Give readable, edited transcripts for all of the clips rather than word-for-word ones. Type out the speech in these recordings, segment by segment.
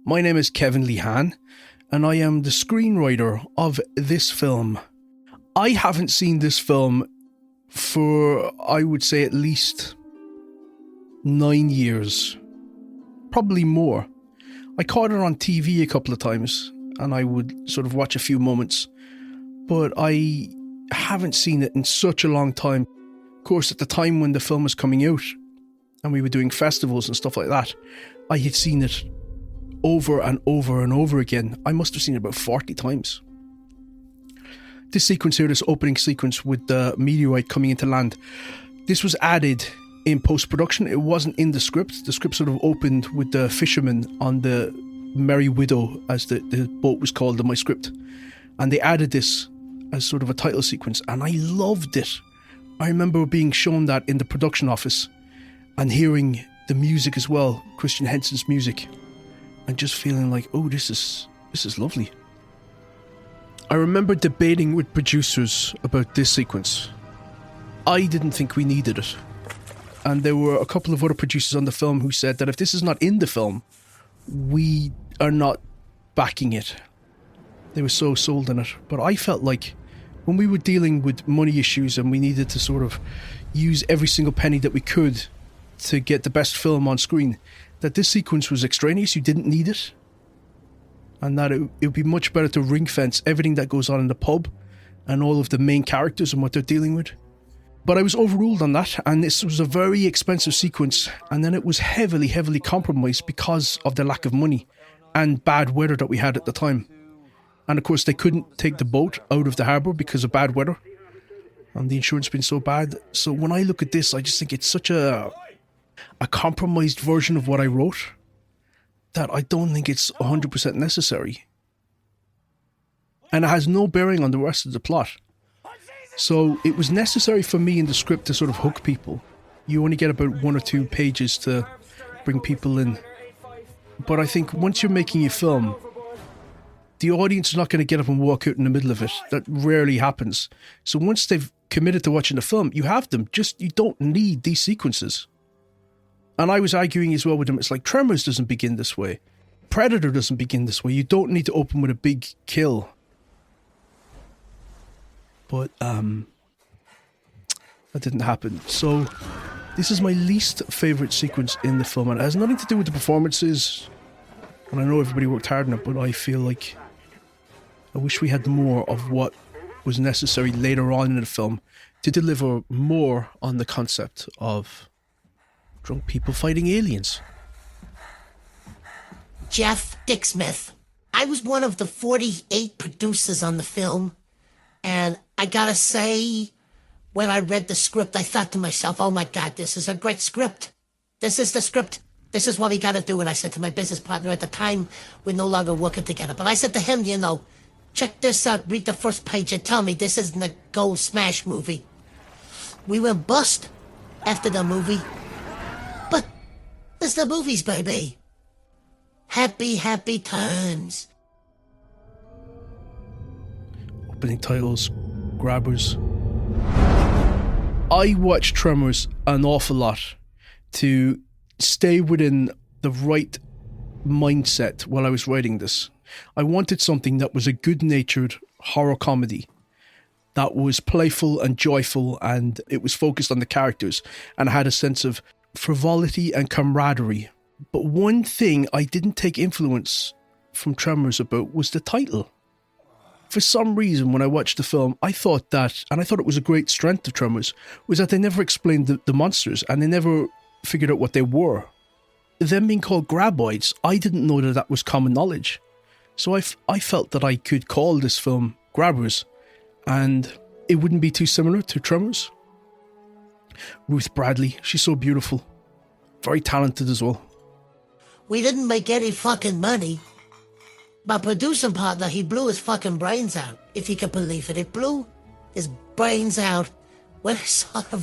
My name is Kevin Lehane, and I am the screenwriter of this film. I haven't seen this film for, I would say, at least 9 years. Probably more. I caught it on TV a couple of times, and I would sort of watch a few moments, but I haven't seen it in such a long time. Of course, at the time when the film was coming out, and we were doing festivals and stuff like that, I had seen it over and over and over again. I must have seen it about 40 times. This sequence here, this opening sequence with the meteorite coming into land, this was added in post-production. It wasn't in the script. The script sort of opened with the fisherman on the Merry Widow, as the boat was called in my script. And they added this as sort of a title sequence, and I loved it. I remember being shown that in the production office and hearing the music as well, Christian Henson's music, and just feeling like, oh, this is lovely. I remember debating with producers about this sequence. I didn't think we needed it. And there were a couple of other producers on the film who said that if this is not in the film, we are not backing it. They were so sold on it. But I felt like when we were dealing with money issues and we needed to sort of use every single penny that we could to get the best film on screen, that this sequence was extraneous. You didn't need it. And that it would be much better to ring fence everything that goes on in the pub and all of the main characters and what they're dealing with. But I was overruled on that, and this was a very expensive sequence, and then it was heavily, heavily compromised because of the lack of money and bad weather that we had at the time. And of course they couldn't take the boat out of the harbour because of bad weather, and the insurance being so bad. So when I look at this, I just think it's such a compromised version of what I wrote that I don't think it's 100% necessary. And it has no bearing on the rest of the plot. So it was necessary for me in the script to sort of hook people. You only get about 1 or 2 pages to bring people in. But I think once you're making a film, the audience is not going to get up and walk out in the middle of it. That rarely happens. So once they've committed to watching the film, you have them. Just, you don't need these sequences. And I was arguing as well with them. It's like Tremors doesn't begin this way. Predator doesn't begin this way. You don't need to open with a big kill. But that didn't happen. So this is my least favourite sequence in the film, and it has nothing to do with the performances. And I know everybody worked hard on it, but I feel like I wish we had more of what was necessary later on in the film to deliver more on the concept of drunk people fighting aliens. Jeff Dick Smith. I was one of the 48 producers on the film, and I gotta say, when I read the script, I thought to myself, oh my God, this is a great script. This is the script. This is what we gotta do. And I said to my business partner at the time, we're no longer working together, but I said to him, check this out, read the first page and tell me this isn't a gold smash movie. We went bust after the movie, but it's the movies, baby. Happy, happy times. Opening titles, grabbers. I watched Tremors an awful lot to stay within the right mindset while I was writing this. I wanted something that was a good-natured horror comedy that was playful and joyful, and it was focused on the characters and had a sense of frivolity and camaraderie. But one thing I didn't take influence from Tremors about was the title. For some reason, when I watched the film, I thought that, and I thought it was a great strength of Tremors, was that they never explained the monsters, and they never figured out what they were. Them being called graboids, I didn't know that was common knowledge. So I felt that I could call this film Grabbers, and it wouldn't be too similar to Tremors. Ruth Bradley, she's so beautiful. Very talented as well. We didn't make any fucking money. My producing partner, he blew his fucking brains out, if you can believe it. He blew his brains out when he saw the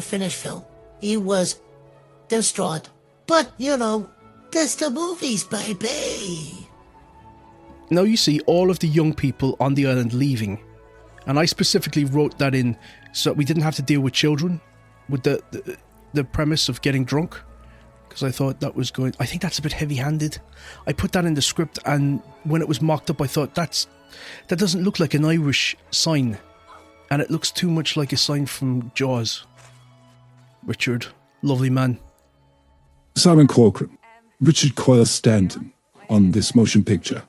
finished film. He was distraught. But, that's the movies, baby. Now you see all of the young people on the island leaving. And I specifically wrote that in so that we didn't have to deal with children, with the premise of getting drunk. because I thought that was going... I think that's a bit heavy-handed. I put that in the script, and when it was mocked up, I thought that doesn't look like an Irish sign, and it looks too much like a sign from Jaws. Richard, lovely man. Simon Corcoran, Richard Coyle Stanton on this motion picture.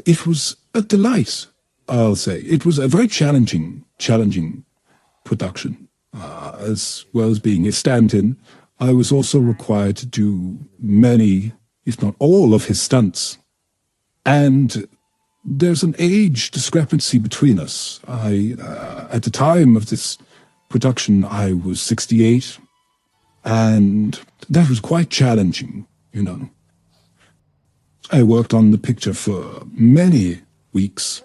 It was a delight, I'll say. It was a very challenging production. As well as being a stand-in, I was also required to do many, if not all, of his stunts. And there's an age discrepancy between us. At the time of this production, I was 68, and that was quite challenging, you know. I worked on the picture for many weeks.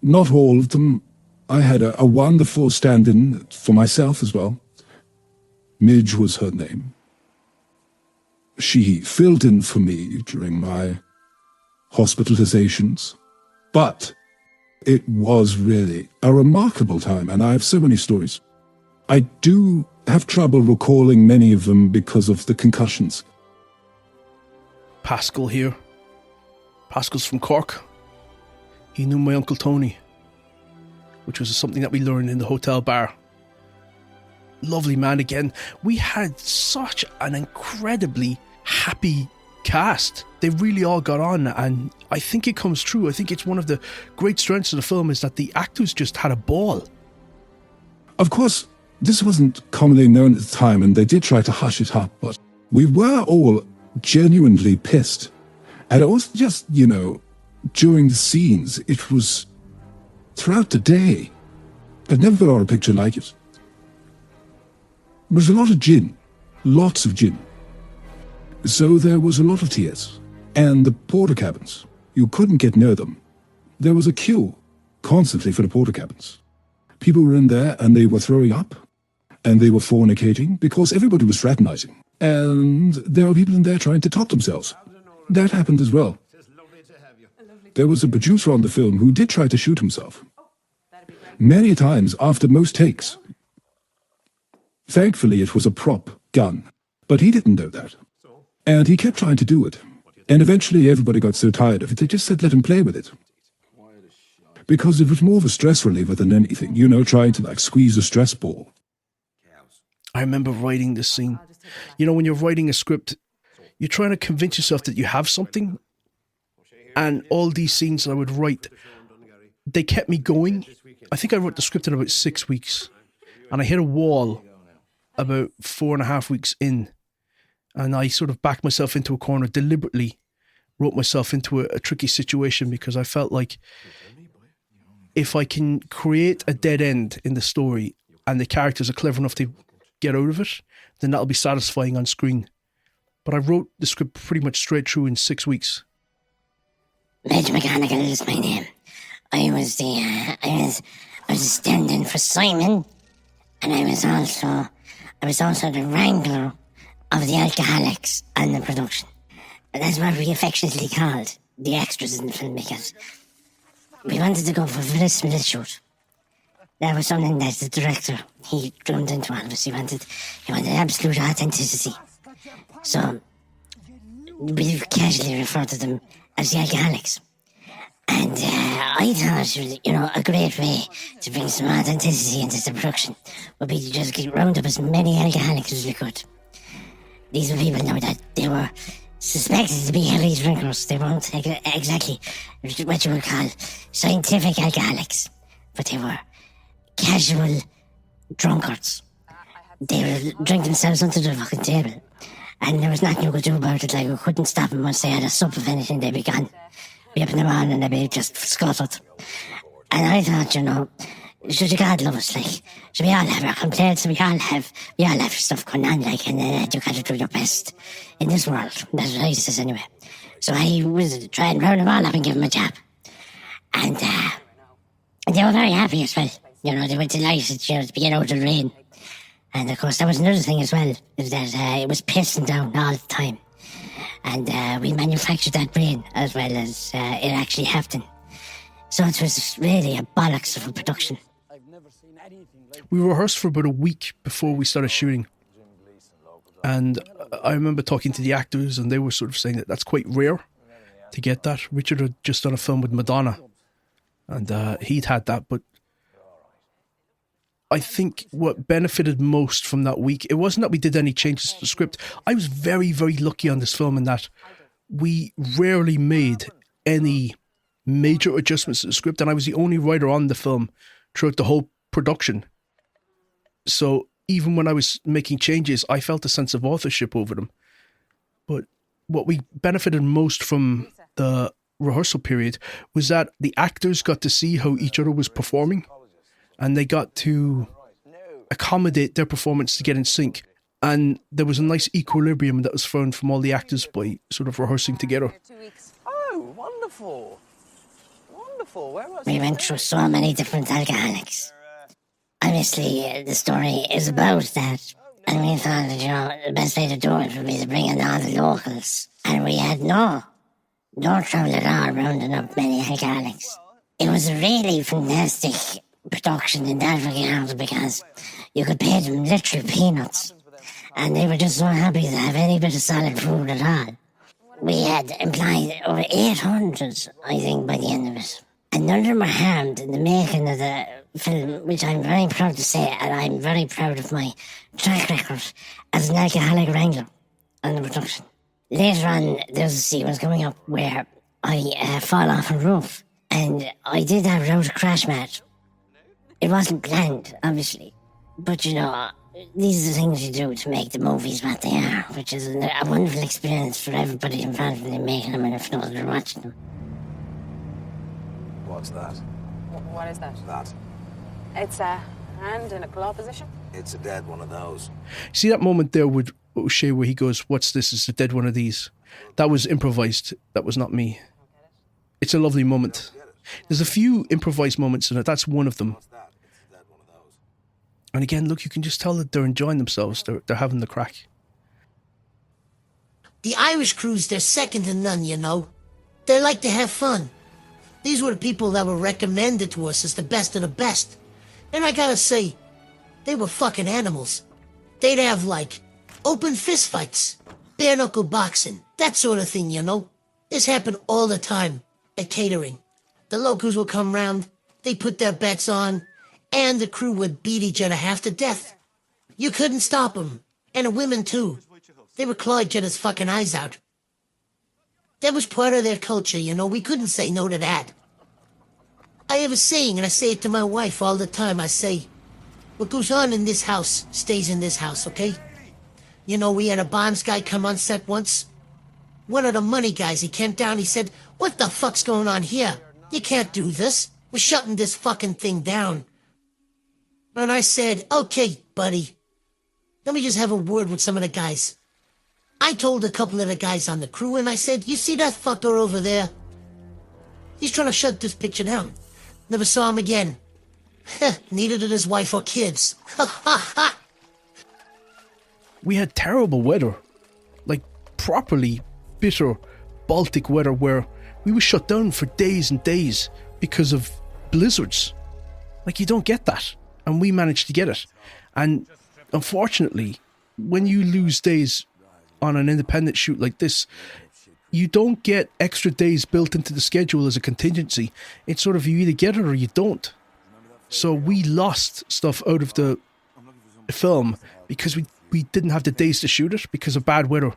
Not all of them. I had a wonderful stand-in for myself as well. Midge was her name. She filled in for me during my hospitalizations. But it was really a remarkable time, and I have so many stories. I do have trouble recalling many of them because of the concussions. Pascal here. Pascal's from Cork. He knew my Uncle Tony, which was something that we learned in the hotel bar. Lovely man again. We had such an incredibly happy cast. They really all got on, and I think it comes true. I think it's one of the great strengths of the film is that the actors just had a ball. Of course, this wasn't commonly known at the time, and they did try to hush it up, but we were all genuinely pissed. And it wasn't just, you know, during the scenes. It was throughout the day. I've never been on a picture like it. There was a lot of gin. Lots of gin. So there was a lot of tears. And the porter cabins, you couldn't get near them. There was a queue constantly for the porter cabins. People were in there and they were throwing up. And they were fornicating because everybody was fraternizing. And there were people in there trying to top themselves. That happened as well. There was a producer on the film who did try to shoot himself. Many times after most takes. Thankfully, it was a prop gun, but he didn't know that. And he kept trying to do it. And eventually everybody got so tired of it, they just said let him play with it. Because it was more of a stress reliever than anything, you know, trying to like squeeze a stress ball. I remember writing this scene. You know, when you're writing a script, you're trying to convince yourself that you have something. And all these scenes that I would write, they kept me going. I think I wrote the script in about 6 weeks. And I hit a wall about 4.5 weeks in. And I sort of backed myself into a corner, deliberately wrote myself into a tricky situation because I felt like if I can create a dead end in the story and the characters are clever enough to get out of it, then that'll be satisfying on screen. But I wrote the script pretty much straight through in 6 weeks. Midge McGonagall is my name. I was a stand-in for Simon, and I was also the wrangler of the alcoholics on the production. And that's what we affectionately called the extras in the film, because we wanted to go for verisimilitude. That was something that the director, he drummed into all of us. He wanted absolute authenticity. So we casually referred to them as the alcoholics. And I thought, you know, a great way to bring some authenticity into the production would be to just round up as many alcoholics as we could. These were people now that they were suspected to be heavy drinkers. They weren't exactly what you would call scientific alcoholics, but they were casual drunkards. They would drink themselves onto the fucking table, and there was nothing you could do about it. Like, we couldn't stop them once they had a sup of anything. They'd be gone. Be up in the morning and they'd be just scuttled. And I thought, you know, should you God love us, like, should we all have our complaints, we all have stuff going on, like, and you gotta do your best in this world. That's what I says anyway. So I was trying to round them all up and give them a job. And they were very happy as well. You know, they were delighted, you know, to be out of the rain. And of course, that was another thing as well, is that it was pissing down all the time. And we manufactured that rain as well as it actually happened. So it was really a bollocks of a production. We rehearsed for about a week before we started shooting. And I remember talking to the actors, and they were sort of saying that that's quite rare to get that. Richard had just done a film with Madonna, and he'd had that. But I think what benefited most from that week, it wasn't that we did any changes to the script. I was very, very lucky on this film in that we rarely made any major adjustments to the script, and I was the only writer on the film throughout the whole production. So even when I was making changes, I felt a sense of authorship over them. But what we benefited most from the rehearsal period was that the actors got to see how each other was performing, and they got to accommodate their performance to get in sync. And there was a nice equilibrium that was found from all the actors by sort of rehearsing together. Oh, wonderful. Wonderful. Where was We went through so many different alcoholics. Obviously, the story is about that. And we thought that, the best way to do it would be to bring in all the locals. And we had no trouble at all rounding up many alcoholics. It was a really fantastic production in that regard because you could pay them literal peanuts. And they were just so happy to have any bit of solid food at all. We had employed over 800, I think, by the end of it. And none of them were harmed in the making of the film, which I'm very proud to say, and I'm very proud of my track record as an alcoholic wrangler on the production. Later on, there's a sequence coming up where I fall off a roof, and I did that without a crash mat. It wasn't planned, obviously, but these are the things you do to make the movies what they are, which is a wonderful experience for everybody involved in making them and if those that are watching them. What's that? What is that? That. It's a hand in a claw position. It's a dead one of those. See that moment there with O'Shea where he goes, "What's this? It's a dead one of these." That was improvised. That was not me. It's a lovely moment. There's a few improvised moments in it. That's one of them. What's that? It's a dead one of those. And again, look, you can just tell that they're enjoying themselves. They're having the crack. The Irish crews, they're second to none, They like to have fun. These were the people that were recommended to us as the best of the best. And I gotta say, they were fucking animals. They'd have, open fist fights, bare knuckle boxing, that sort of thing, This happened all the time at catering. The locals would come round, they'd put their bets on, and the crew would beat each other half to death. You couldn't stop them. And the women, too. They would claw each other's fucking eyes out. That was part of their culture, We couldn't say no to that. I have a saying, and I say it to my wife all the time. I say, what goes on in this house stays in this house, okay? We had a bombs guy come on set once. One of the money guys, he came down, he said, "What the fuck's going on here? You can't do this. We're shutting this fucking thing down." And I said, "Okay, buddy, let me just have a word with some of the guys." I told a couple of the guys on the crew, and I said, "You see that fucker over there? He's trying to shut this picture down. Never saw him again. Neither did his wife or kids." We had terrible weather. Properly bitter Baltic weather where we were shut down for days and days because of blizzards. You don't get that. And we managed to get it. And unfortunately, when you lose days on an independent shoot like this, you don't get extra days built into the schedule as a contingency. It's sort of you either get it or you don't. So we lost stuff out of the film because we didn't have the days to shoot it because of bad weather.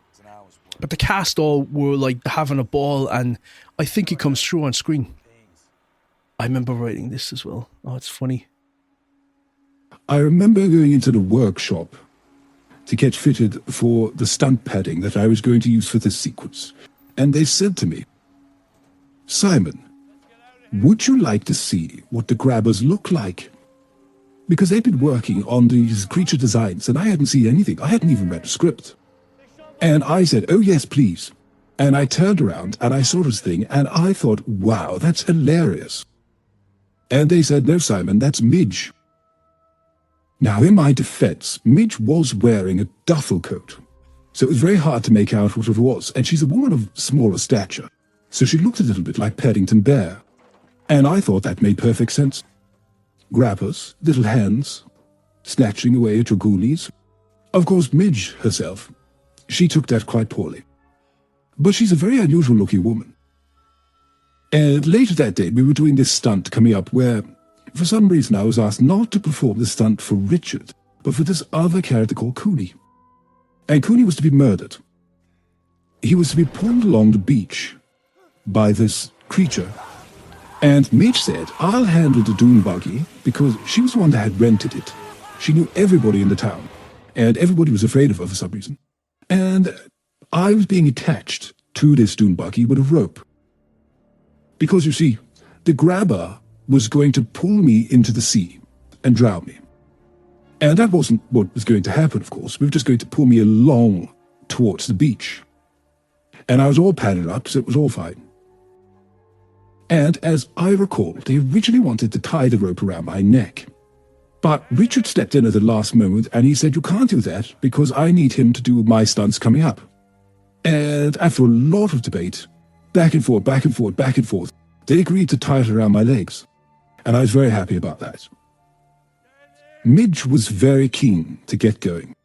But the cast all were having a ball, and I think it comes through on screen. I remember writing this as well. Oh, it's funny. I remember going into the workshop to get fitted for the stunt padding that I was going to use for this sequence. And they said to me, "Simon, would you like to see what the grabbers look like?" Because they'd been working on these creature designs, and I hadn't seen anything. I hadn't even read the script. And I said, "Oh, yes, please." And I turned around and I saw this thing, and I thought, wow, that's hilarious. And they said, "No, Simon, that's Midge." Now, in my defense, Midge was wearing a duffel coat, so it was very hard to make out what it was. And she's a woman of smaller stature, so she looked a little bit like Paddington Bear. And I thought that made perfect sense. Grabbers, little hands, snatching away at your ghoulies. Of course, Midge herself she took that quite poorly. But she's a very unusual looking woman. And later that day, we were doing this stunt coming up where, for some reason, I was asked not to perform the stunt for Richard, but for this other character called Cooney. And Cooney was to be murdered. He was to be pulled along the beach by this creature. And Midge said, I'll handle the dune buggy, because she was the one that had rented it. She knew everybody in the town, and everybody was afraid of her for some reason. And I was being attached to this dune buggy with a rope. Because, you see, the grabber was going to pull me into the sea and drown me. And that wasn't what was going to happen, of course. We were just going to pull me along towards the beach. And I was all padded up, so it was all fine. And as I recall, they originally wanted to tie the rope around my neck. But Richard stepped in at the last moment and he said, you can't do that because I need him to do my stunts coming up. And after a lot of debate, back and forth, back and forth, back and forth, they agreed to tie it around my legs. And I was very happy about that. Midge was very keen to get going.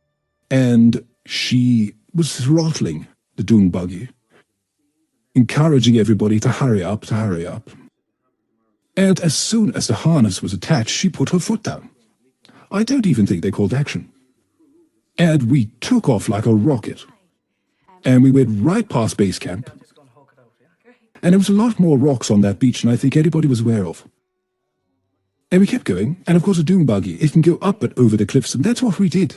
And she was throttling the dune buggy, encouraging everybody to hurry up, to hurry up. And as soon as the harness was attached, she put her foot down. I don't even think they called action. And we took off like a rocket. And we went right past base camp. And there was a lot more rocks on that beach than I think anybody was aware of. And we kept going, and of course a dune buggy, it can go up and over the cliffs, and that's what we did.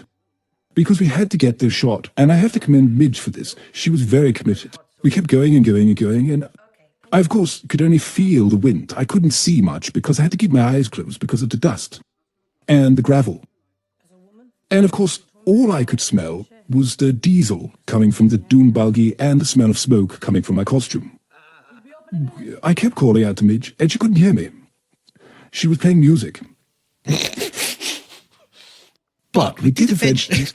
Because we had to get this shot, and I have to commend Midge for this. She was very committed. We kept going and going and going, and I, of course, could only feel the wind. I couldn't see much because I had to keep my eyes closed because of the dust and the gravel. And, of course, all I could smell was the diesel coming from the dune buggy and the smell of smoke coming from my costume. I kept calling out to Midge, and she couldn't hear me. She was playing music. But we did eventually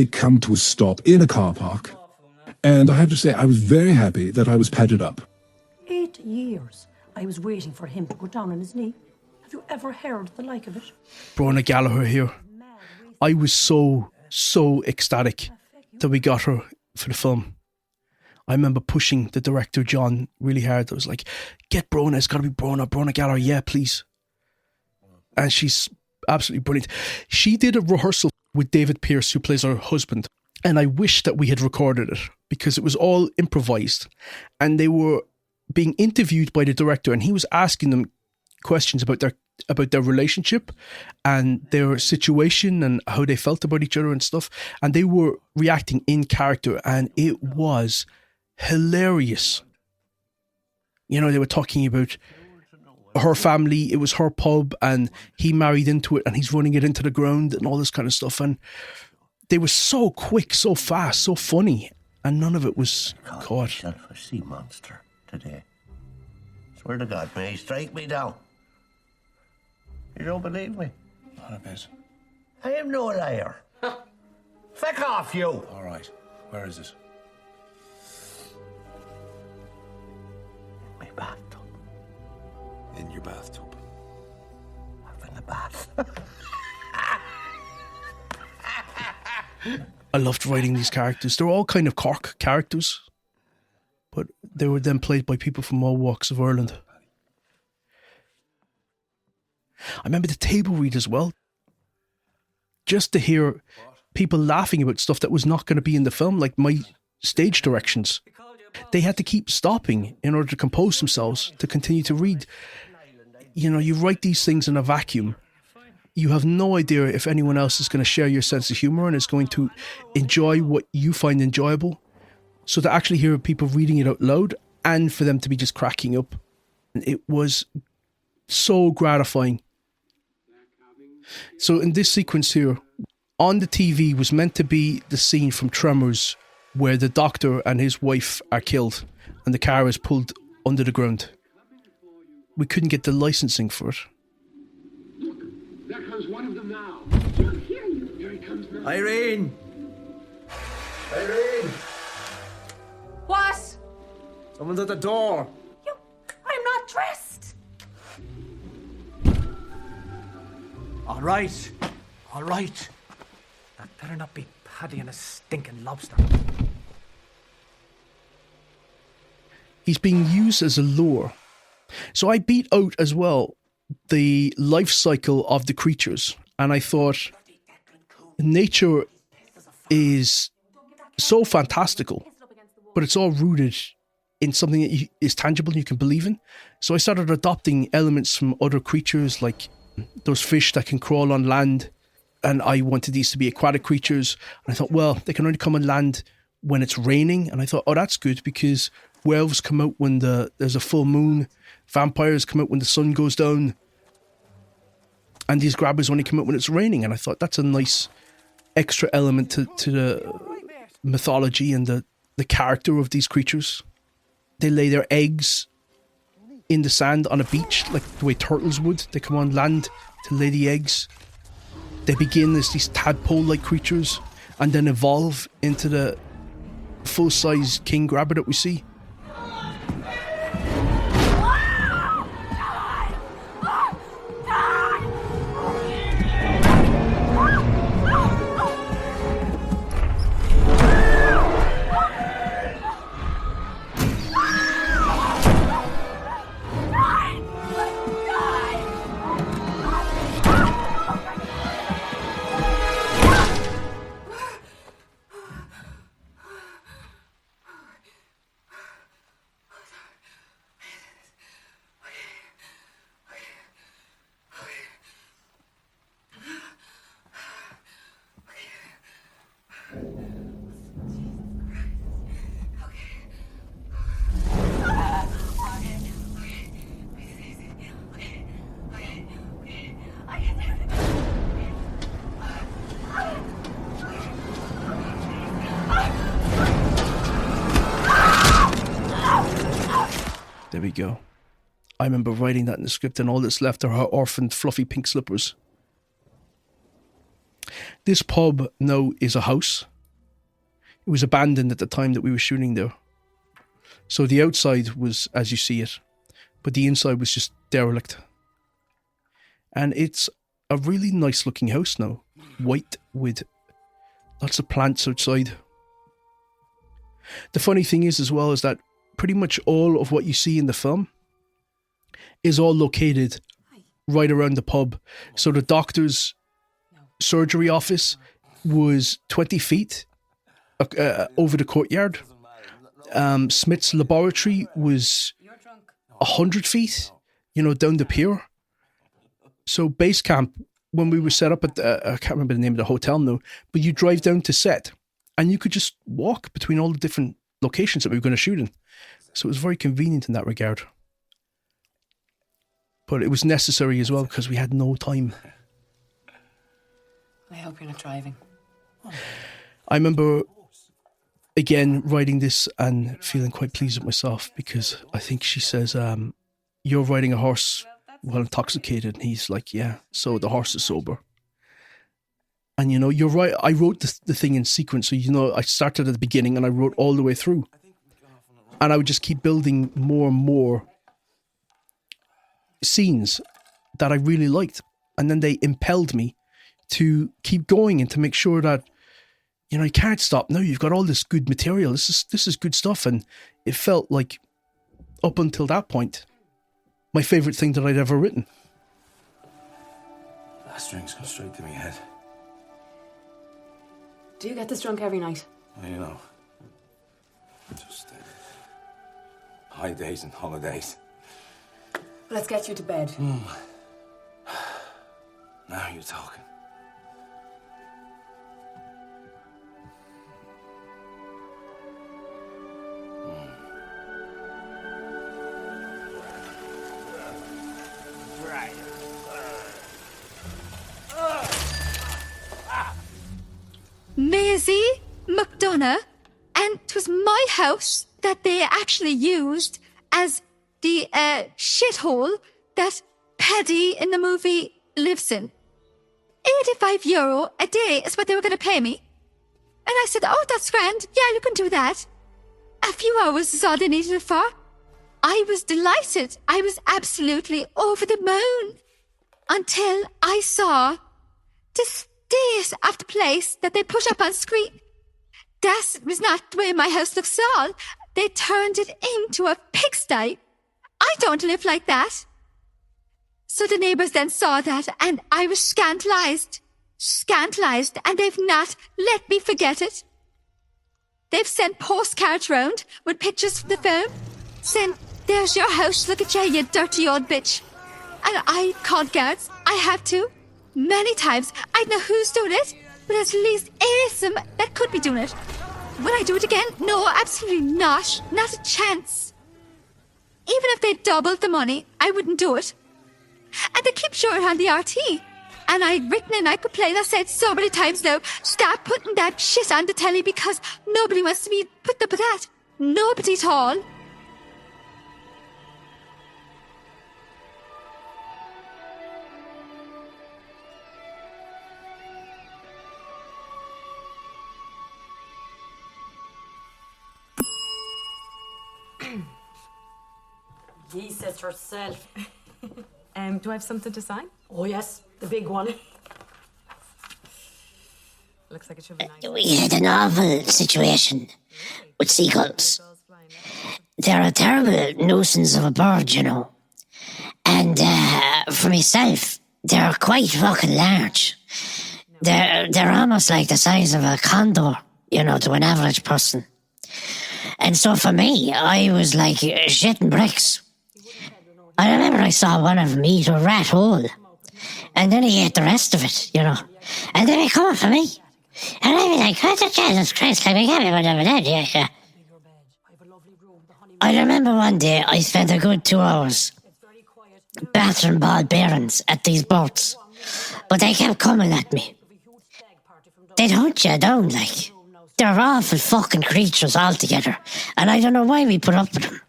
come to a stop in a car park. And I have to say, I was very happy that I was padded up. 8 years I was waiting for him to go down on his knee. Have you ever heard the like of it? Brona Gallagher here. I was so ecstatic that we got her for the film. I remember pushing the director, John, really hard. I was like, get Brona, it's got to be Brona Gallagher, yeah, please. And she's absolutely brilliant. She did a rehearsal with David Pearce, who plays her husband. And I wish that we had recorded it because it was all improvised. And they were being interviewed by the director and he was asking them questions about their relationship and their situation and how they felt about each other and stuff. And they were reacting in character and it was hilarious. You know, they were talking about her family, it was her pub and he married into it and he's running it into the ground and all this kind of stuff. And they were so quick, so fast, so funny, and none of it was caught. Shot for sea monster today. Swear to God, may he strike me down. You don't believe me? Not a bit. I am no liar. Feck off, you! All right. Where is it? My bathtub. In your bathtub. I'm in the bath. I loved writing these characters. They're all kind of Cork characters, but they were then played by people from all walks of Ireland. I remember the table read as well. Just to hear people laughing about stuff that was not going to be in the film, like my stage directions. They had to keep stopping in order to compose themselves to continue to read. You know, you write these things in a vacuum. You have no idea if anyone else is going to share your sense of humour and is going to enjoy what you find enjoyable. So to actually hear people reading it out loud and for them to be just cracking up, it was so gratifying. So in this sequence here, on the TV was meant to be the scene from Tremors where the doctor and his wife are killed and the car is pulled under the ground. We couldn't get the licensing for it. There comes one of them now. Here he comes now. Irene! Irene! What? Someone's at the door. I'm not dressed. All right. All right. That better not be Paddy and a stinking lobster. He's being used as a lure. So I beat out as well the life cycle of the creatures. And I thought nature is so fantastical, but it's all rooted in something that is tangible and you can believe in. So I started adopting elements from other creatures, like those fish that can crawl on land. And I wanted these to be aquatic creatures. And I thought, well, they can only come on land when it's raining. And I thought, oh, that's good, because werewolves come out when there's a full moon. Vampires come out when the sun goes down. And these grabbers only come out when it's raining. And I thought that's a nice extra element to the mythology and the character of these creatures. They lay their eggs in the sand on a beach, like the way turtles would. They come on land to lay the eggs. They begin as these tadpole-like creatures and then evolve into the full-size king grabber that we see. There we go. I remember writing that in the script, and all that's left are her orphaned fluffy pink slippers. This pub now is a house. It was abandoned at the time that we were shooting there. So the outside was as you see it, but the inside was just derelict. And it's a really nice looking house now. White with lots of plants outside. The funny thing is as well is that pretty much all of what you see in the film is all located right around the pub. So the doctor's surgery office was 20 feet over the courtyard. Smith's laboratory was 100 feet, down the pier. So base camp, when we were set up at I can't remember the name of the hotel now, but you drive down to set and you could just walk between all the different locations that we were going to shoot in. So it was very convenient in that regard. But it was necessary as well because we had no time. I hope you're not driving. I remember, again, writing this and feeling quite pleased with myself because I think she says, you're riding a horse while intoxicated. And he's like, yeah, so the horse is sober. And, you're right. I wrote the thing in sequence. So, I started at the beginning and I wrote all the way through. And I would just keep building more and more scenes that I really liked. And then they impelled me to keep going and to make sure that, you can't stop. Now you've got all this good material. This is good stuff. And it felt like, up until that point, my favourite thing that I'd ever written. That string's gone straight to my head. Do you get this drunk every night? Well, just high days and holidays. Let's get you to bed. Now you're talking. Maisie McDonough, and 'twas my house that they actually used as the shithole that Paddy in the movie lives in. €85 a day is what they were going to pay me. And I said, oh, that's grand. Yeah, you can do that. A few hours is all they needed it for. I was delighted. I was absolutely over the moon until I saw the state of the place that they put up on screen. That was not the way my house looks at all. They turned it into a pigsty. I don't live like that. So the neighbours then saw that, and I was scandalised, and they've not let me forget it. They've sent postcards round with pictures from the film, saying, "There's your house, look at you dirty old bitch." And I called guards. I have to. Many times. I don't know who's doing it, but at least is them that could be doing it. Will I do it again? No, absolutely not. Not a chance. Even if they doubled the money, I wouldn't do it. And they keep showing it on the RT. And I'd written and I complained. I said so many times now, stop putting that shit on the telly because nobody wants to be put up with that. Nobody at all. He says herself. Do I have something to sign? Oh, yes, the big one. Looks like it should be nice. We had an awful situation with seagulls. They're a terrible nuisance of a bird, you know. And for myself, they're quite fucking large. They're almost like the size of a condor, you know, to an average person. And so for me, I was like shitting bricks. I remember I saw one of them eat a rat whole. And then he ate the rest of it, you know. And then he come up for me. And I'd be like, "What the Jesus Christ, can we have one of that?" Yeah. I remember one day I spent a good 2 hours battering ball bearings at these boats. But they kept coming at me. They'd hunt you down, like. They're awful fucking creatures altogether. And I don't know why we put up with them.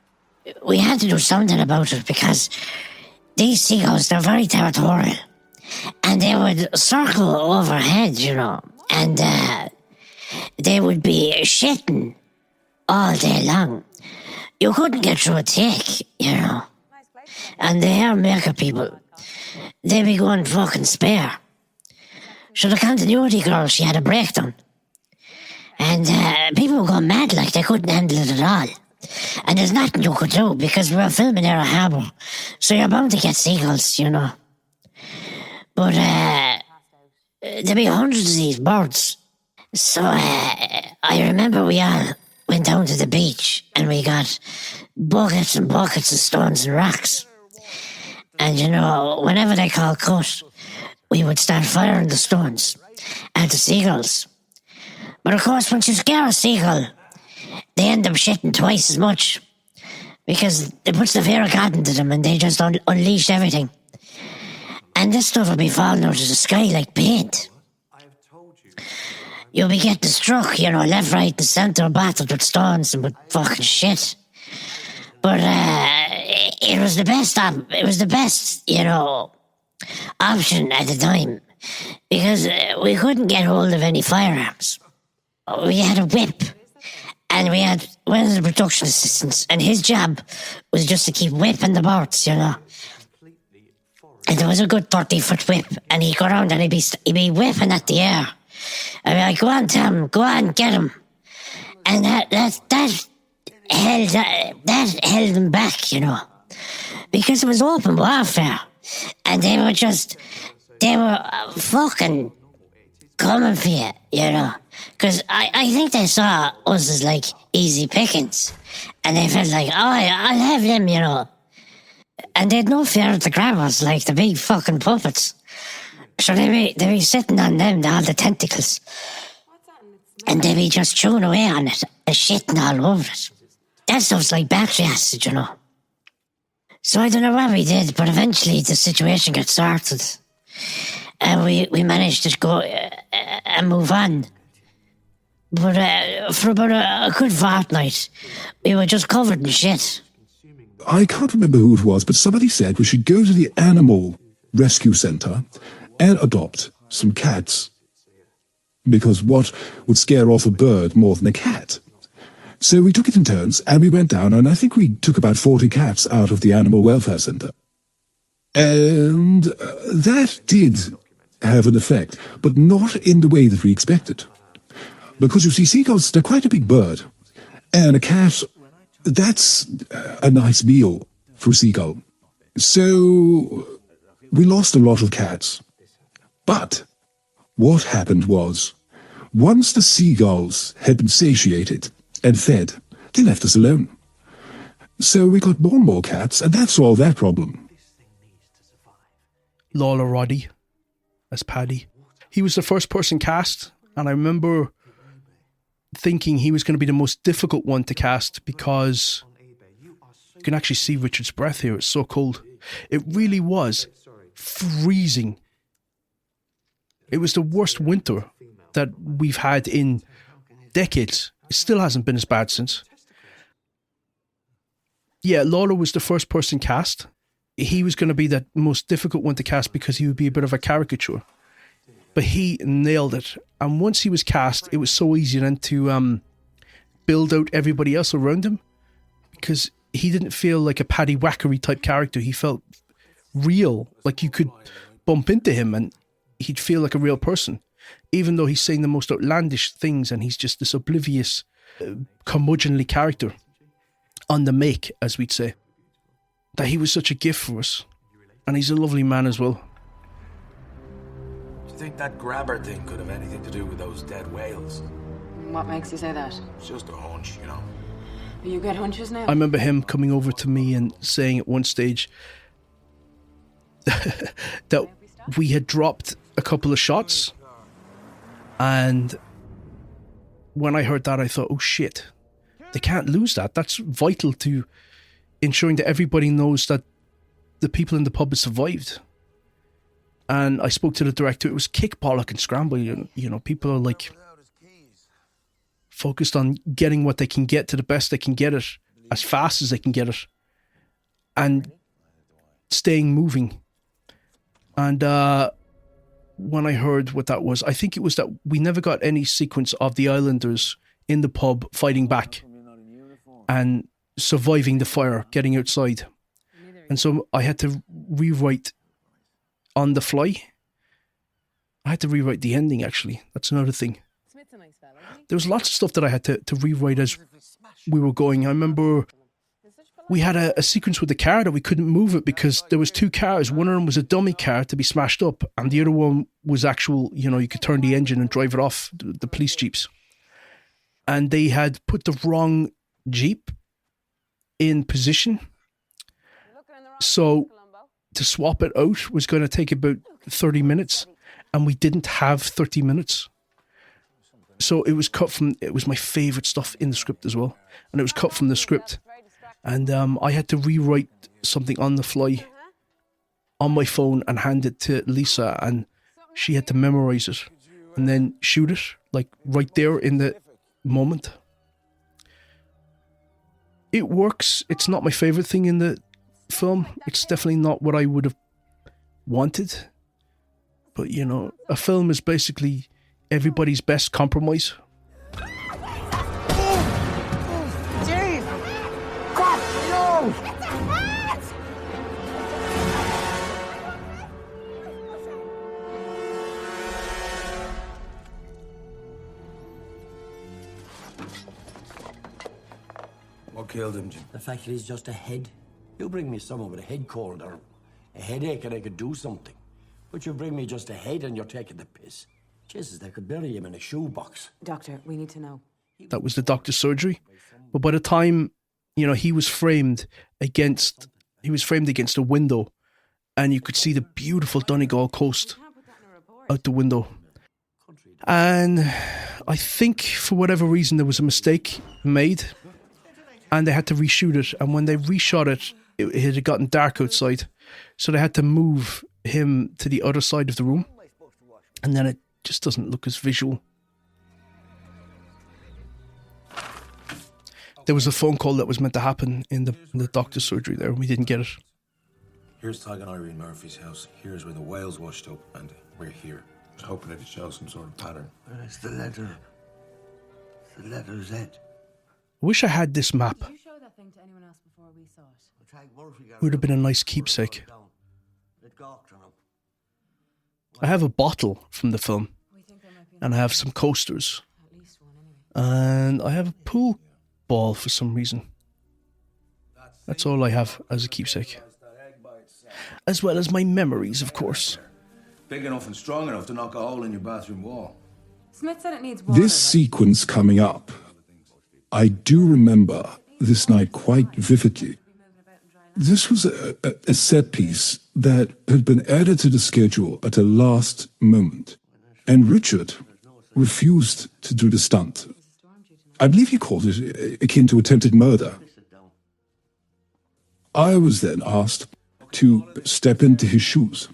We had to do something about it because these seagulls, they're very territorial. And they would circle overhead, you know. And they would be shitting all day long. You couldn't get through a take, you know. And the hair maker people, they'd be going fucking spare. So the continuity girl, she had a breakdown. And people were going mad like they couldn't handle it at all. And there's nothing you could do because we were filming near a harbour. So you're bound to get seagulls, you know. But there'd be hundreds of these birds. So I remember we all went down to the beach and we got buckets and buckets of stones and rocks. And you know, whenever they called cut, we would start firing the stones at the seagulls. But of course, once you scare a seagull, they end up shitting twice as much because it puts the fear of God into them and they just unleash everything. And this stuff will be falling out of the sky like paint. You'll be getting struck, you know, left, right, and centre, battered with stones and with fucking shit. But it was the best. It was the best, you know, option at the time because we couldn't get hold of any firearms. We had a whip, and we had one of the production assistants, and his job was just to keep whipping the birds, you know. And there was a good 30-foot whip, and he'd go around and he'd be whipping at the air. I'd be like, "Go on, Tom, go on, get him." And that held them back, you know, because it was open warfare, and they were fucking coming for you, you know. Because I think they saw us as like easy pickings. And they felt like, "Oh, I'll have them, you know." And they'd no fear of the grabbers, like the big fucking puppets. So they'd be sitting on them, all the tentacles. And they'd be just chewing away on it and shitting all over it. That stuff's like battery acid, you know. So I don't know what we did, but eventually the situation got sorted. And we managed to go and move on. But for about a good fortnight, we were just covered in shit. I can't remember who it was, but somebody said we should go to the animal rescue centre and adopt some cats. Because what would scare off a bird more than a cat? So we took it in turns, and we went down, and I think we took about 40 cats out of the animal welfare centre. And that did have an effect, but not in the way that we expected. Because you see, seagulls, they're quite a big bird. And a cat, that's a nice meal for a seagull. So we lost a lot of cats. But what happened was, once the seagulls had been satiated and fed, they left us alone. So we got more and more cats, and that solved that problem. Lawler Roddy as Paddy. He was the first person cast, and I remember thinking he was going to be the most difficult one to cast because you can actually see Richard's breath here. It's so cold. It really was freezing. It was the worst winter that we've had in decades. It still hasn't been as bad since. Yeah, Lawler was the first person cast. He was going to be the most difficult one to cast because he would be a bit of a caricature. But he nailed it. And once he was cast, it was so easy then to build out everybody else around him because he didn't feel like a Paddy Wackery type character. He felt real, like you could bump into him and he'd feel like a real person, even though he's saying the most outlandish things and he's just this oblivious, curmudgeonly character on the make, as we'd say. That he was such a gift for us. And he's a lovely man as well. Do you think that grabber thing could have anything to do with those dead whales? What makes you say that? It's just a hunch, you know. You get hunches now? I remember him coming over to me and saying at one stage that we had dropped a couple of shots. And when I heard that, I thought, oh shit, they can't lose that. That's vital to ensuring that everybody knows that the people in the pub have survived. And I spoke to the director. It was kick, bollock and scramble. You know, people are like focused on getting what they can get to the best they can get it, as fast as they can get it, and staying moving. And when I heard what that was, I think it was that we never got any sequence of the islanders in the pub fighting back and surviving the fire, getting outside. And so I had to rewrite on the fly. I had to rewrite the ending, actually. That's another thing. There was lots of stuff that I had to rewrite as we were going. I remember we had a sequence with the car that we couldn't move it because there was two cars. One of them was a dummy car to be smashed up, and the other one was actual, you know, you could turn the engine and drive it off, the police jeeps. And they had put the wrong jeep in position. So to swap it out was going to take about 30 minutes, and we didn't have 30 minutes. So it was cut from, it was my favourite stuff in the script as well. And it was cut from the script. And I had to rewrite something on the fly on my phone and hand it to Lisa, and she had to memorise it and then shoot it, like right there in the moment. It works. It's not my favourite thing in the film. It's definitely not what I would have wanted. But, you know, a film is basically everybody's best compromise. What killed him, Jim? The fact that he's just a head. You bring me someone with a head cold or a headache and I could do something. But you bring me just a head and you're taking the piss. Jesus, they could bury him in a shoebox. Doctor, we need to know. That was the doctor's surgery. But by the time, you know, he was framed against a window, and you could see the beautiful Donegal coast out the window. And I think for whatever reason there was a mistake made, and they had to reshoot it. And when they reshot it, it had gotten dark outside, so they had to move him to the other side of the room, and then it just doesn't look as visual. There was a phone call that was meant to happen in the doctor's surgery there, and we didn't get it. Here's Tig and Irene Murphy's house. Here's where the whales washed up, and we're here. I was hoping it'd show some sort of pattern. It's the letter. It's the letter Z. I wish I had this map. Did you show that thing to anyone else before we saw it? Would have been a nice keepsake. I have a bottle from the film, and I have some coasters, and I have a pool ball for some reason. That's all I have as a keepsake. As well as my memories, of course. Big enough and strong enough to knock a hole in your bathroom wall. Smith said it needs water. This sequence coming up, I do remember this night quite vividly. This was a set piece that had been added to the schedule at the last moment, and Richard refused to do the stunt. I believe he called it akin to attempted murder. I was then asked to step into his shoes,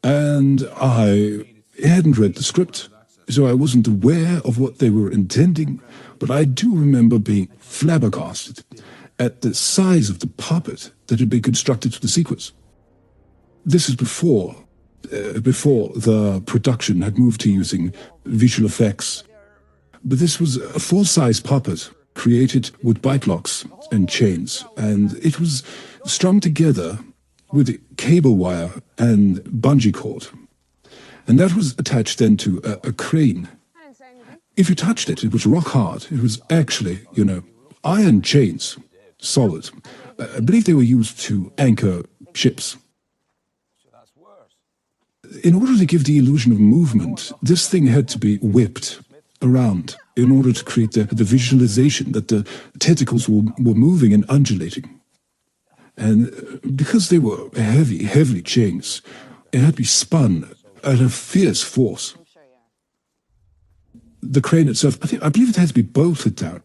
and I hadn't read the script, so I wasn't aware of what they were intending, but I do remember being flabbergasted at the size of the puppet that had been constructed for the sequence. This is before the production had moved to using visual effects. But this was a full-size puppet created with bike locks and chains, and it was strung together with cable wire and bungee cord. And that was attached then to a crane. If you touched it, it was rock hard. It was actually, iron chains. Solid. I believe they were used to anchor ships. In order to give the illusion of movement, this thing had to be whipped around in order to create the visualization that the tentacles were moving and undulating. And because they were heavy chains, it had to be spun at a fierce force. The crane itself, I believe it had to be bolted down.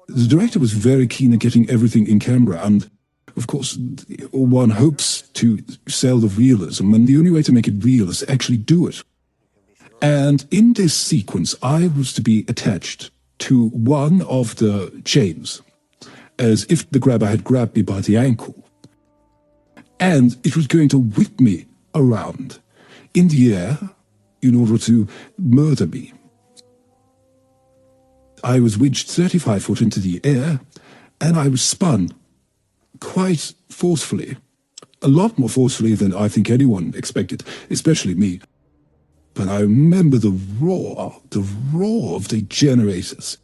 The director was very keen on getting everything in camera, and of course, one hopes to sell the realism, and the only way to make it real is to actually do it. And in this sequence, I was to be attached to one of the chains, as if the grabber had grabbed me by the ankle. And it was going to whip me around in the air in order to murder me. I was wedged 35 foot into the air, and I was spun quite forcefully. A lot more forcefully than I think anyone expected, especially me. But I remember the roar of the generators.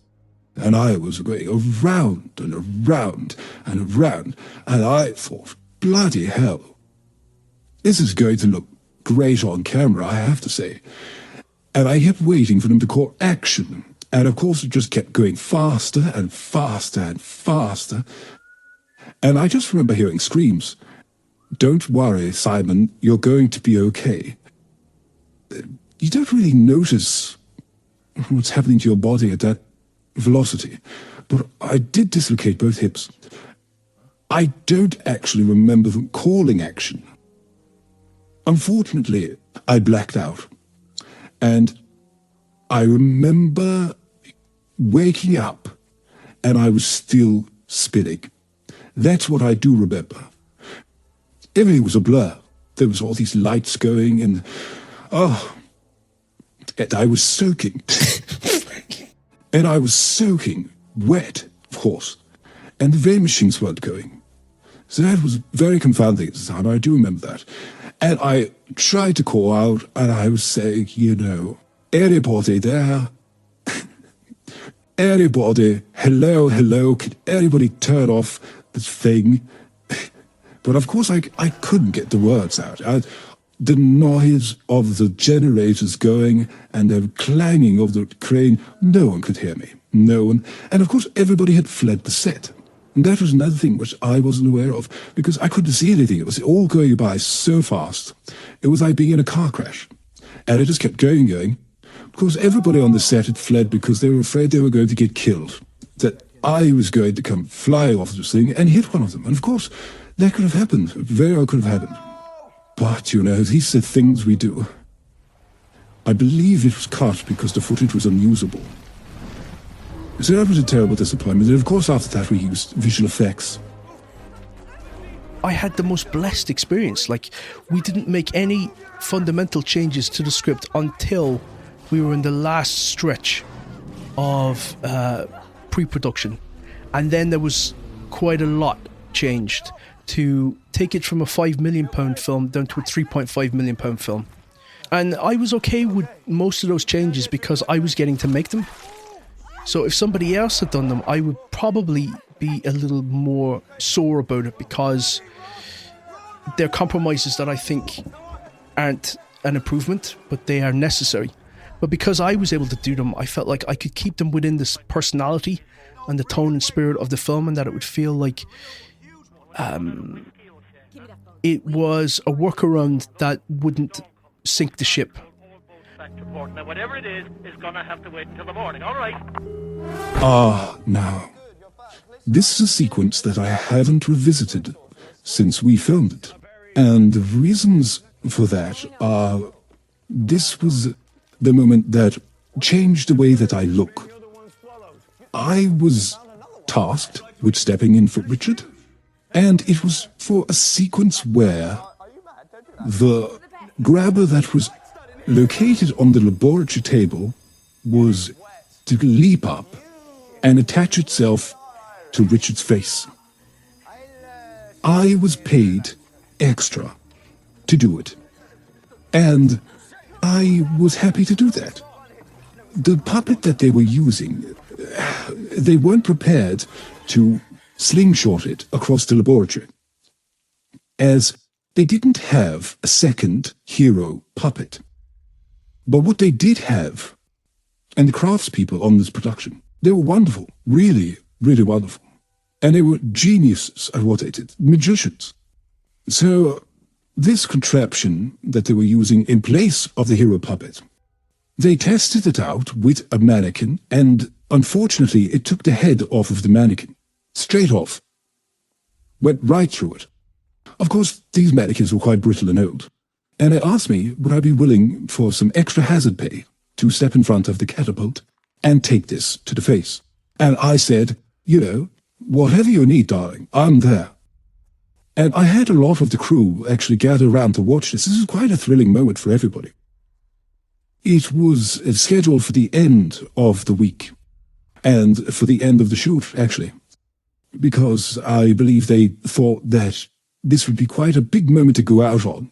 And I was going around and around and around, and I thought, bloody hell, this is going to look great on camera, I have to say. And I kept waiting for them to call action. And of course, it just kept going faster and faster and faster. And I just remember hearing screams. Don't worry, Simon, you're going to be okay. You don't really notice what's happening to your body at that velocity. But I did dislocate both hips. I don't actually remember them calling action. Unfortunately, I blacked out. And I remember waking up, and I was still spinning. That's what I do remember. Everything was a blur. There was all these lights going, and and I was soaking. And I was soaking wet, of course. And the vein machines weren't going. So that was very confounding at the time. I do remember that. And I tried to call out, and I was saying, anybody there? Anybody? Hello, can anybody turn off this thing? But of course I couldn't get the words out. The noise of the generators going and the clanging of the crane, no one could hear me. No one. And of course everybody had fled the set. And that was another thing which I wasn't aware of, because I couldn't see anything. It was all going by so fast. It was like being in a car crash. And it just kept going. Of course, everybody on the set had fled because they were afraid they were going to get killed. That I was going to come flying off this thing and hit one of them. And of course, that could have happened. Very well could have happened. But, these are things we do. I believe it was cut because the footage was unusable. So that was a terrible disappointment. And of course, after that, we used visual effects. I had the most blessed experience. We didn't make any fundamental changes to the script until we were in the last stretch of pre-production. And then there was quite a lot changed to take it from a £5 million film down to a £3.5 million film. And I was okay with most of those changes because I was getting to make them. So if somebody else had done them, I would probably be a little more sore about it because they're compromises that I think aren't an improvement, but they are necessary. But because I was able to do them, I felt like I could keep them within this personality and the tone and spirit of the film, and that it would feel like it was a workaround that wouldn't sink the ship. Now, whatever it is gonna have to wait until the morning, all right? Now. This is a sequence that I haven't revisited since we filmed it. And the reasons for that are, this was the moment that changed the way that I look. I was tasked with stepping in for Richard, and it was for a sequence where the grabber that was located on the laboratory table was to leap up and attach itself to Richard's face. I was paid extra to do it, and I was happy to do that. The puppet that they were using, they weren't prepared to slingshot it across the laboratory, as they didn't have a second hero puppet. But what they did have, and the craftspeople on this production, they were wonderful, really, really wonderful. And they were geniuses at what they did, magicians. So this contraption that they were using in place of the hero puppet, they tested it out with a mannequin, and unfortunately it took the head off of the mannequin. Straight off. Went right through it. Of course, these mannequins were quite brittle and old. And they asked me, would I be willing for some extra hazard pay to step in front of the catapult and take this to the face? And I said, you know, whatever you need, darling, I'm there. And I had a lot of the crew actually gather around to watch this. This is quite a thrilling moment for everybody. It was scheduled for the end of the week, and for the end of the shoot, actually, because I believe they thought that this would be quite a big moment to go out on.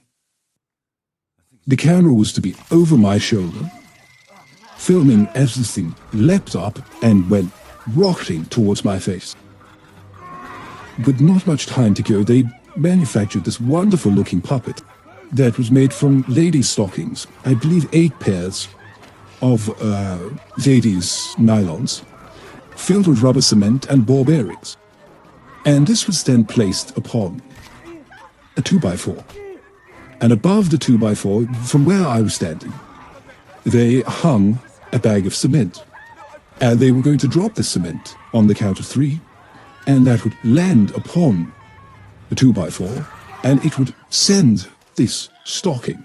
The camera was to be over my shoulder, filming as this thing leapt up and went rocketing towards my face. With not much time to go, they manufactured this wonderful-looking puppet that was made from ladies' stockings. I believe 8 pairs of ladies' nylons, filled with rubber cement and ball bearings. And this was then placed upon a 2x4. And above the 2x4, from where I was standing, they hung a bag of cement. And they were going to drop the cement on the count of 3, and that would land upon the 2x4, and it would send this stocking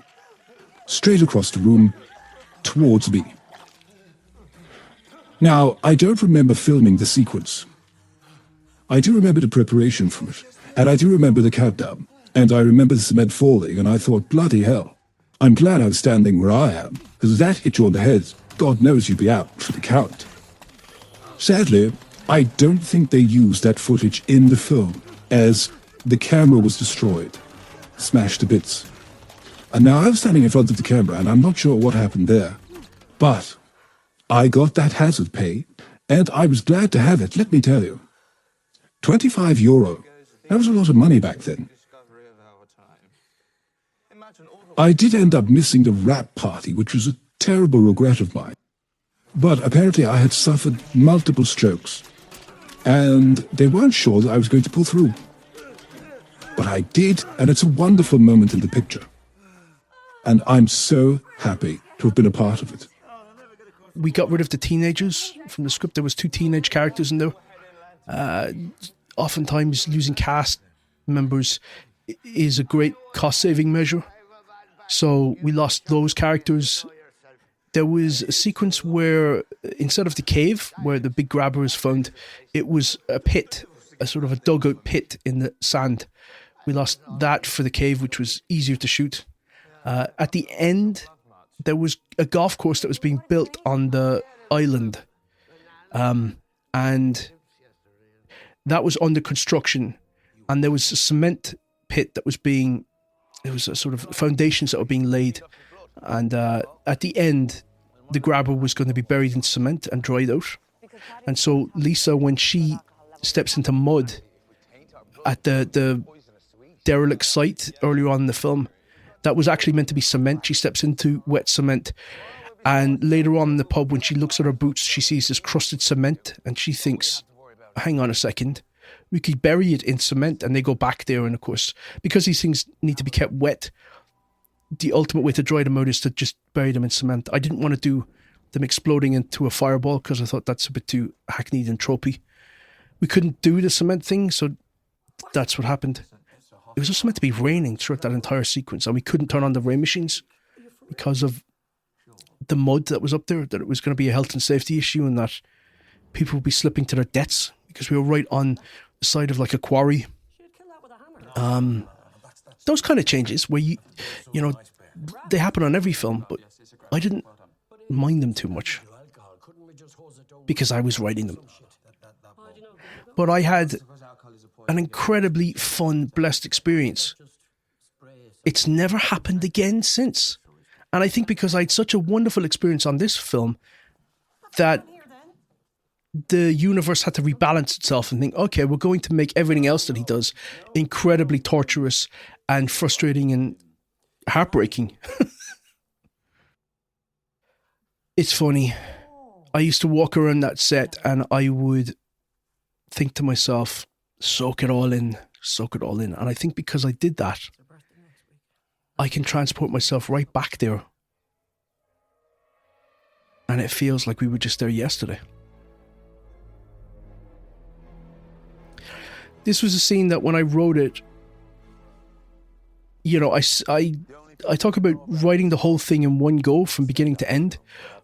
straight across the room towards me. Now, I don't remember filming the sequence. I do remember the preparation for it, and I do remember the countdown, and I remember the cement falling, and I thought, bloody hell, I'm glad I'm standing where I am, because if that hit you on the head, God knows you'd be out for the count. Sadly, I don't think they used that footage in the film, as the camera was destroyed, smashed to bits. And now I'm standing in front of the camera, and I'm not sure what happened there. But I got that hazard pay, and I was glad to have it, let me tell you. €25. That was a lot of money back then. I did end up missing the wrap party, which was a terrible regret of mine. But apparently I had suffered multiple strokes, and they weren't sure that I was going to pull through. But I did, and it's a wonderful moment in the picture. And I'm so happy to have been a part of it. We got rid of the teenagers from the script. There was 2 teenage characters in there. Oftentimes losing cast members is a great cost-saving measure. So we lost those characters. There was a sequence where, instead of the cave, where the big grabber is found, it was a pit, a sort of a dugout pit in the sand. We lost that for the cave, which was easier to shoot. At the end, there was a golf course that was being built on the island. And that was under construction. And there was a cement pit that was being... There was a sort of foundations that were being laid. And at the end, the grabber was going to be buried in cement and dried out. And so Lisa, when she steps into mud at the derelict site earlier on in the film, that was actually meant to be cement. She steps into wet cement. And later on in the pub, when she looks at her boots, she sees this crusted cement and she thinks, hang on a second, we could bury it in cement. And they go back there. And of course, because these things need to be kept wet, the ultimate way to dry them out is to just bury them in cement. I didn't want to do them exploding into a fireball because I thought that's a bit too hackneyed and tropey. We couldn't do the cement thing, so that's what happened. It was also meant to be raining throughout that entire sequence, and we couldn't turn on the rain machines because of the mud that was up there, that it was going to be a health and safety issue and that people would be slipping to their deaths because we were right on the side of like a quarry. Those kind of changes where you know, they happen on every film, but I didn't mind them too much because I was writing them. But I had an incredibly fun, blessed experience. It's never happened again since. And I think because I had such a wonderful experience on this film that the universe had to rebalance itself and think, okay, we're going to make everything else that he does incredibly torturous and frustrating and heartbreaking. It's funny. I used to walk around that set and I would think to myself, soak it all in, soak it all in. And I think because I did that, I can transport myself right back there. And it feels like we were just there yesterday. This was a scene that when I wrote it, you know, I talk about writing the whole thing in one go from beginning to end.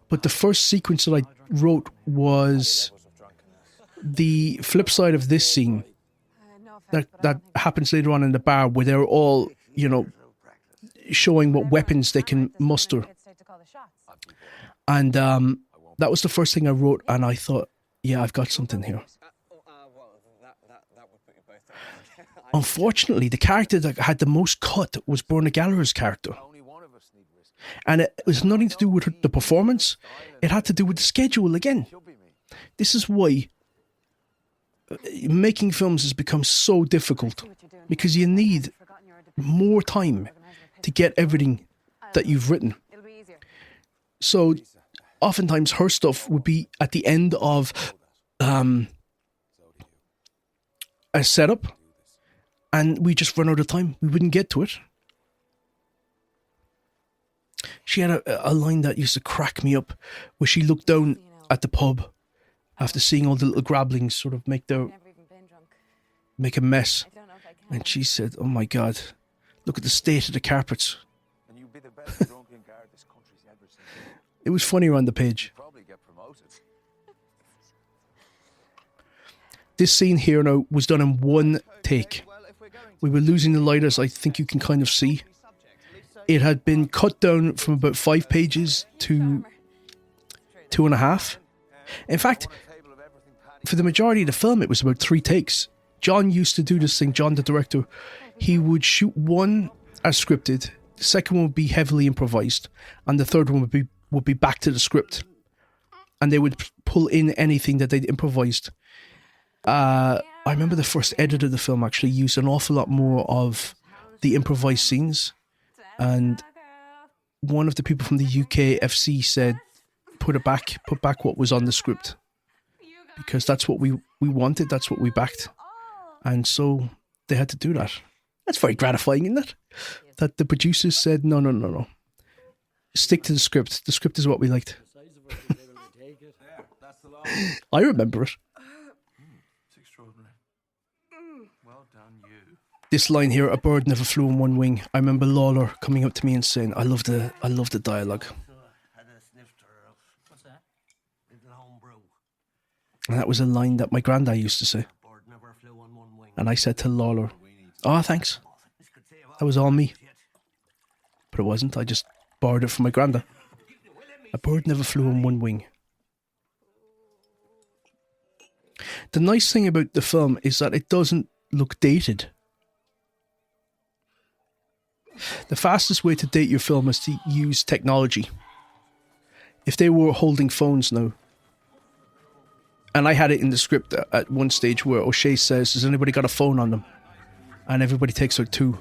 But the first sequence that I wrote was the flip side of this scene that happens later on in the bar where they're all, you know, showing what weapons they can muster. And that was the first thing I wrote, and I thought, yeah, I've got something here. Unfortunately, the character that had the most cut was Brona Gallagher's character. And it was nothing to do with the performance. It had to do with the schedule again. This is why making films has become so difficult, because you need more time to get everything that you've written. So oftentimes her stuff would be at the end of a setup, and we just run out of time. We wouldn't get to it. She had a line that used to crack me up, where she looked down at the pub after seeing all the little grablings sort of make a mess. And she said, oh my God, look at the state of the carpets. It was funnier on the page. This scene here now was done in one take. We were losing the light, as I think you can kind of see. It had been cut down from about 5 pages to 2.5. In fact, for the majority of the film, it was about 3 takes. John used to do this thing, John the director. He would shoot one as scripted, the second one would be heavily improvised, and the third one would be back to the script. And they would pull in anything that they'd improvised. I remember the first edit of the film actually used an awful lot more of the improvised scenes. And one of the people from the UKFC said, put back what was on the script. Because that's what we wanted, that's what we backed. And so they had to do that. That's very gratifying, isn't it? That the producers said, no. Stick to the script. The script is what we liked. I remember it. This line here, a bird never flew on one wing. I remember Lawler coming up to me and saying, I love the dialogue. And that was a line that my granddad used to say. And I said to Lawler, oh, thanks. That was all me. But it wasn't. I just borrowed it from my granddad. A bird never flew on one wing. The nice thing about the film is that it doesn't look dated. The fastest way to date your film is to use technology. If they were holding phones now, and I had it in the script at one stage where O'Shea says, has anybody got a phone on them? And everybody takes out 2.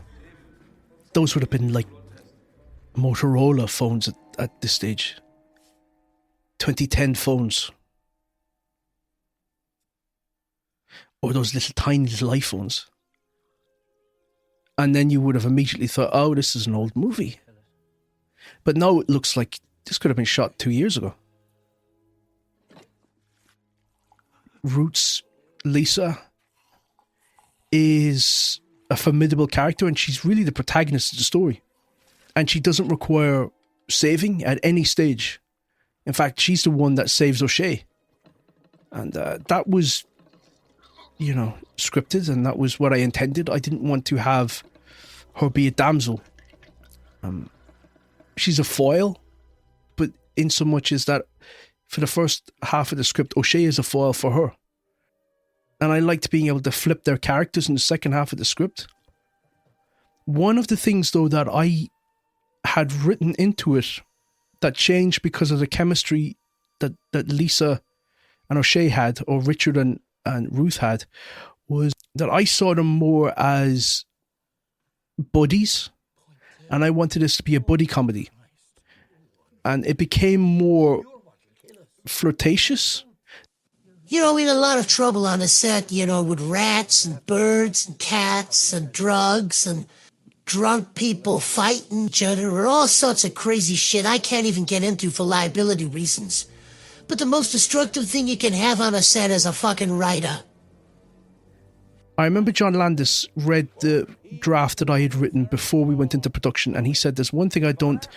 Those would have been like Motorola phones at this stage. 2010 phones. Or those little tiny little iPhones. And then you would have immediately thought, oh, this is an old movie. But now it looks like this could have been shot 2 years ago. Roots Lisa is a formidable character, and she's really the protagonist of the story. And she doesn't require saving at any stage. In fact, she's the one that saves O'Shea. And that was, scripted, and that was what I intended. I didn't want to have her be a damsel. She's a foil, but in so much as that for the first half of the script, O'Shea is a foil for her. And I liked being able to flip their characters in the second half of the script. One of the things, though, that I had written into it that changed because of the chemistry that Lisa and O'Shea had, or Richard and Ruth had, was that I saw them more as buddies, and I wanted this to be a buddy comedy. And it became more flirtatious. We had a lot of trouble on the set, with rats and birds and cats and drugs and drunk people fighting each other, or all sorts of crazy shit I can't even get into for liability reasons. But the most destructive thing you can have on a set is a fucking writer. I remember John Landis read the draft that I had written before we went into production, and he said there's one thing I don't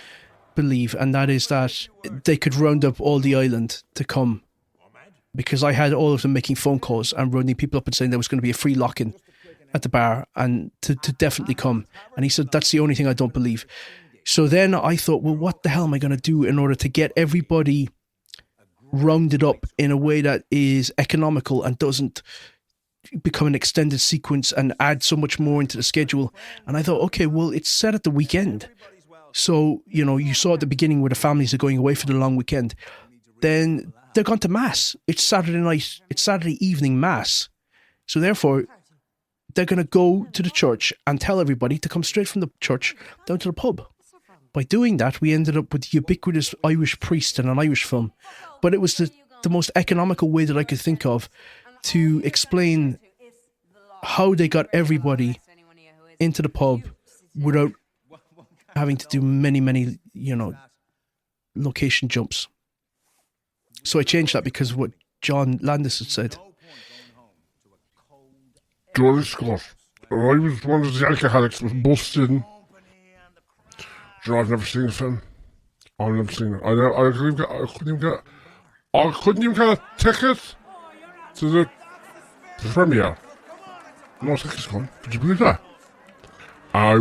believe, and that is that they could round up all the island to come, because I had all of them making phone calls and rounding people up and saying there was going to be a free lock-in at the bar and to definitely come. And he said, that's the only thing I don't believe. So then I thought, well, what the hell am I going to do in order to get everybody rounded up in a way that is economical and doesn't become an extended sequence and add so much more into the schedule? And I thought, okay, well, it's set at the weekend. So, you saw at the beginning where the families are going away for the long weekend. Then they're gone to Mass. It's Saturday night. It's Saturday evening Mass. So therefore, they're going to go to the church and tell everybody to come straight from the church down to the pub. By doing that, we ended up with the ubiquitous Irish priest in an Irish film. But it was the most economical way that I could think of to explain how they got everybody into the pub without having to do many, location jumps. So I changed that because of what John Landis had said. George Scott. I was one of the alcoholics was busted. I've never seen the film. I've never seen it. I couldn't even get a ticket to the premiere. No tickets gone. Could you believe that? I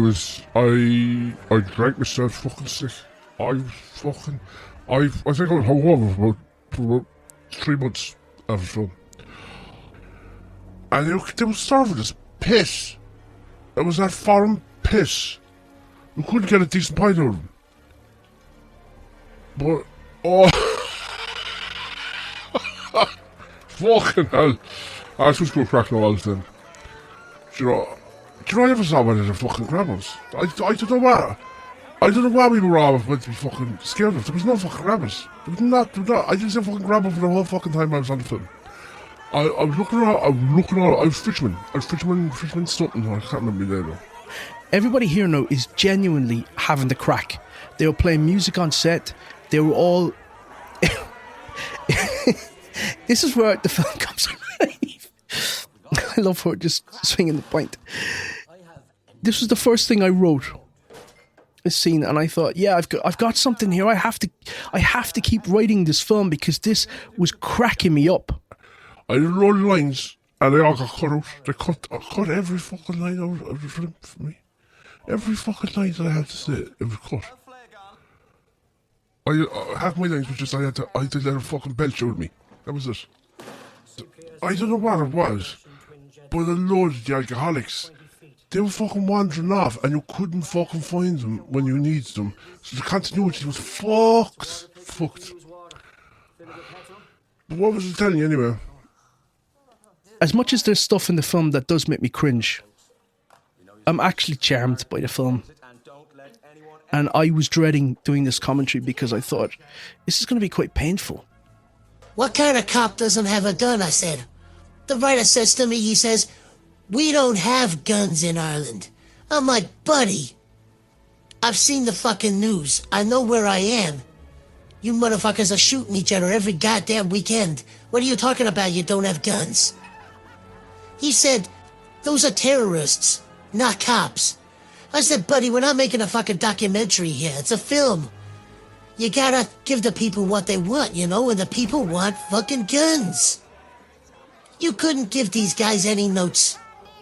drank myself fucking sick. I think I was hungover for about 3 months after the film. And they were serving us piss. It was that foreign piss. We couldn't get a decent pint out of them. But, fucking hell. I was just going to crack no else then. Do you know I never saw one of the fucking grabbers? I don't know what. I don't know why we were all meant to be fucking scared of. There was no fucking grabbers. There was not. I didn't see a fucking grabber for the whole fucking time I was on the film. I was looking around. I was Fishman something. I can't remember the name though. Everybody here now is genuinely having the crack. They were playing music on set. They were all... This is where the film comes alive. I love her just swinging the point. This was the first thing I wrote, this scene, and I thought, yeah, I've got something here. I have to keep writing this film because this was cracking me up. I did a load of lines, and they all got cut out. They cut every fucking line out of the film for me. Every fucking line that I had to say, it was cut. Half my lines was just I had to let a fucking belch out of me. That was it. I don't know what it was, but a load of the alcoholics, they were fucking wandering off and you couldn't fucking find them when you needed them. So the continuity was fucked. But what was I telling you anyway? As much as there's stuff in the film that does make me cringe, I'm actually charmed by the film. And I was dreading doing this commentary because I thought, this is going to be quite painful. What kind of cop doesn't have a gun, I said. The writer says to me, he says, we don't have guns in Ireland. I'm like, buddy, I've seen the fucking news. I know where I am. You motherfuckers are shooting each other every goddamn weekend. What are you talking about? You don't have guns. He said, those are terrorists, not cops. I said, buddy, we're not making a fucking documentary here. It's a film. You gotta give the people what they want, you know, and the people want fucking guns. You couldn't give these guys any notes.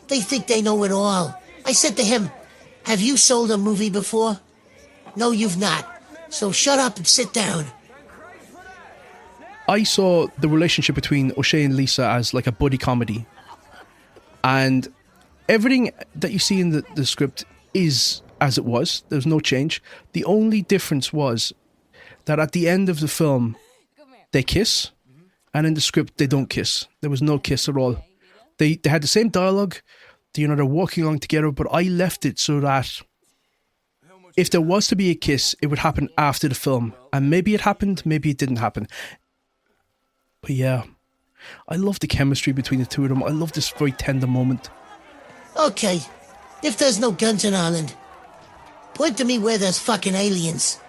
They think they know it all. I said to him, have you sold a movie before? No, you've not. So shut up and sit down. I saw the relationship between O'Shea and Lisa as like a buddy comedy. And everything that you see in the script is as it was. There's no change. The only difference was that at the end of the film, they kiss. And in the script, they don't kiss. There was no kiss at all. They had the same dialogue. They're walking along together. But I left it so that if there was to be a kiss, it would happen after the film. And maybe it happened, maybe it didn't happen. But yeah, I love the chemistry between the two of them. I love this very tender moment. Okay, if there's no guns in Ireland, point to me where there's fucking aliens.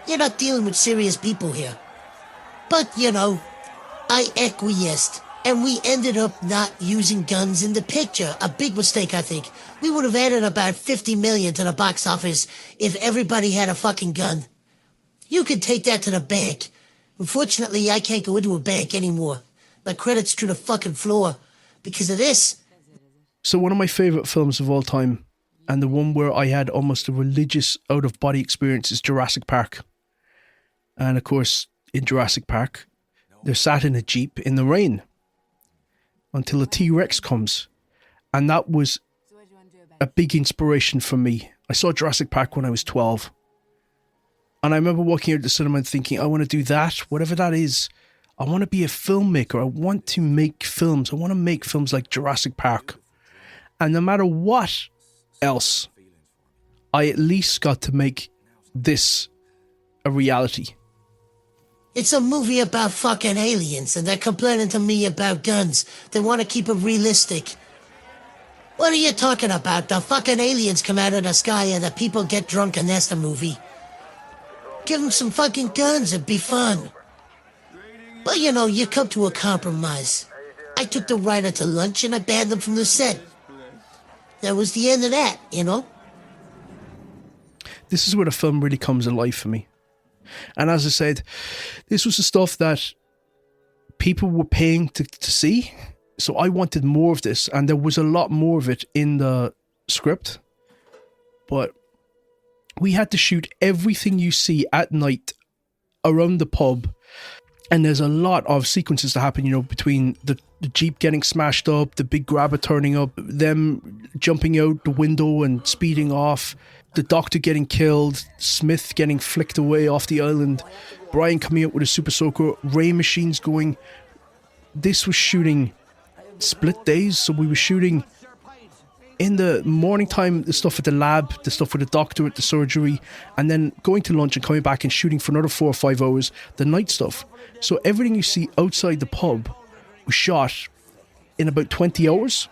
You're not dealing with serious people here. But, I acquiesced, and we ended up not using guns in the picture. A big mistake, I think. We would have added about 50 million to the box office if everybody had a fucking gun. You could take that to the bank. Unfortunately, I can't go into a bank anymore. My credit's through the fucking floor because of this. So one of my favourite films of all time, and the one where I had almost a religious out-of-body experience, is Jurassic Park. And of course, in Jurassic Park, they're sat in a Jeep in the rain until a T-Rex comes. And that was a big inspiration for me. I saw Jurassic Park when I was 12. And I remember walking out of the cinema and thinking, I want to do that, whatever that is. I want to be a filmmaker. I want to make films. I want to make films like Jurassic Park. And no matter what else, I at least got to make this a reality. It's a movie about fucking aliens, and they're complaining to me about guns. They want to keep it realistic. What are you talking about? The fucking aliens come out of the sky and the people get drunk and that's the movie. Give them some fucking guns, it'd be fun. But you come to a compromise. I took the writer to lunch and I banned them from the set. That was the end of that, This is where the film really comes alive for me. And as I said, this was the stuff that people were paying to see. So I wanted more of this, and there was a lot more of it in the script. But we had to shoot everything you see at night around the pub. And there's a lot of sequences that happen, between the Jeep getting smashed up, the big grabber turning up, them jumping out the window and speeding off, the doctor getting killed, Smith getting flicked away off the island, Brian coming out with a super soaker, ray machines going. This was shooting split days, so we were shooting in the morning time, the stuff at the lab, the stuff with the doctor at the surgery, and then going to lunch and coming back and shooting for another 4 or 5 hours, the night stuff. So everything you see outside the pub was shot in about 20 hours.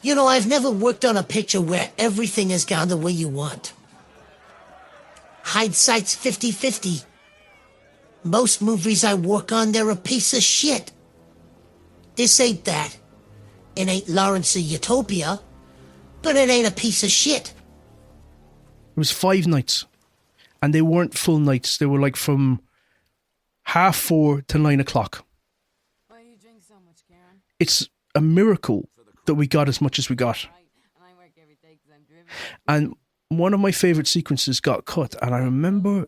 I've never worked on a picture where everything has gone the way you want. Hindsight's 50-50. Most movies I work on, they're a piece of shit. This ain't that. It ain't Lawrence of Utopia, but it ain't a piece of shit. It was 5 nights, and they weren't full nights. They were like from 4:30 to 9 o'clock. Why do you drink so much, Karen? It's a miracle that we got as much as we got. And one of my favourite sequences got cut, and I remember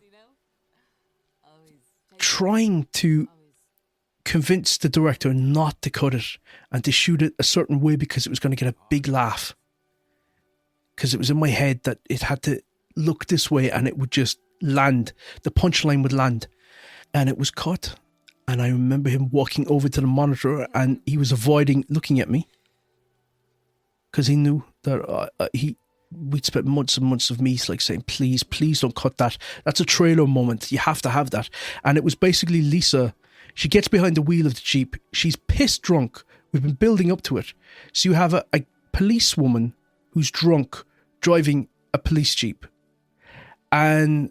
trying to convince the director not to cut it and to shoot it a certain way because it was going to get a big laugh. because it was in my head that it had to look this way and it would just land. The punchline would land. And it was cut. And I remember him walking over to the monitor and he was avoiding looking at me. Because he knew that we'd spent months and months of me like saying, please don't cut that. That's a trailer moment. You have to have that. And it was basically Lisa. She gets behind the wheel of the Jeep. She's pissed drunk. We've been building up to it. So you have a policewoman who's drunk driving a police Jeep. And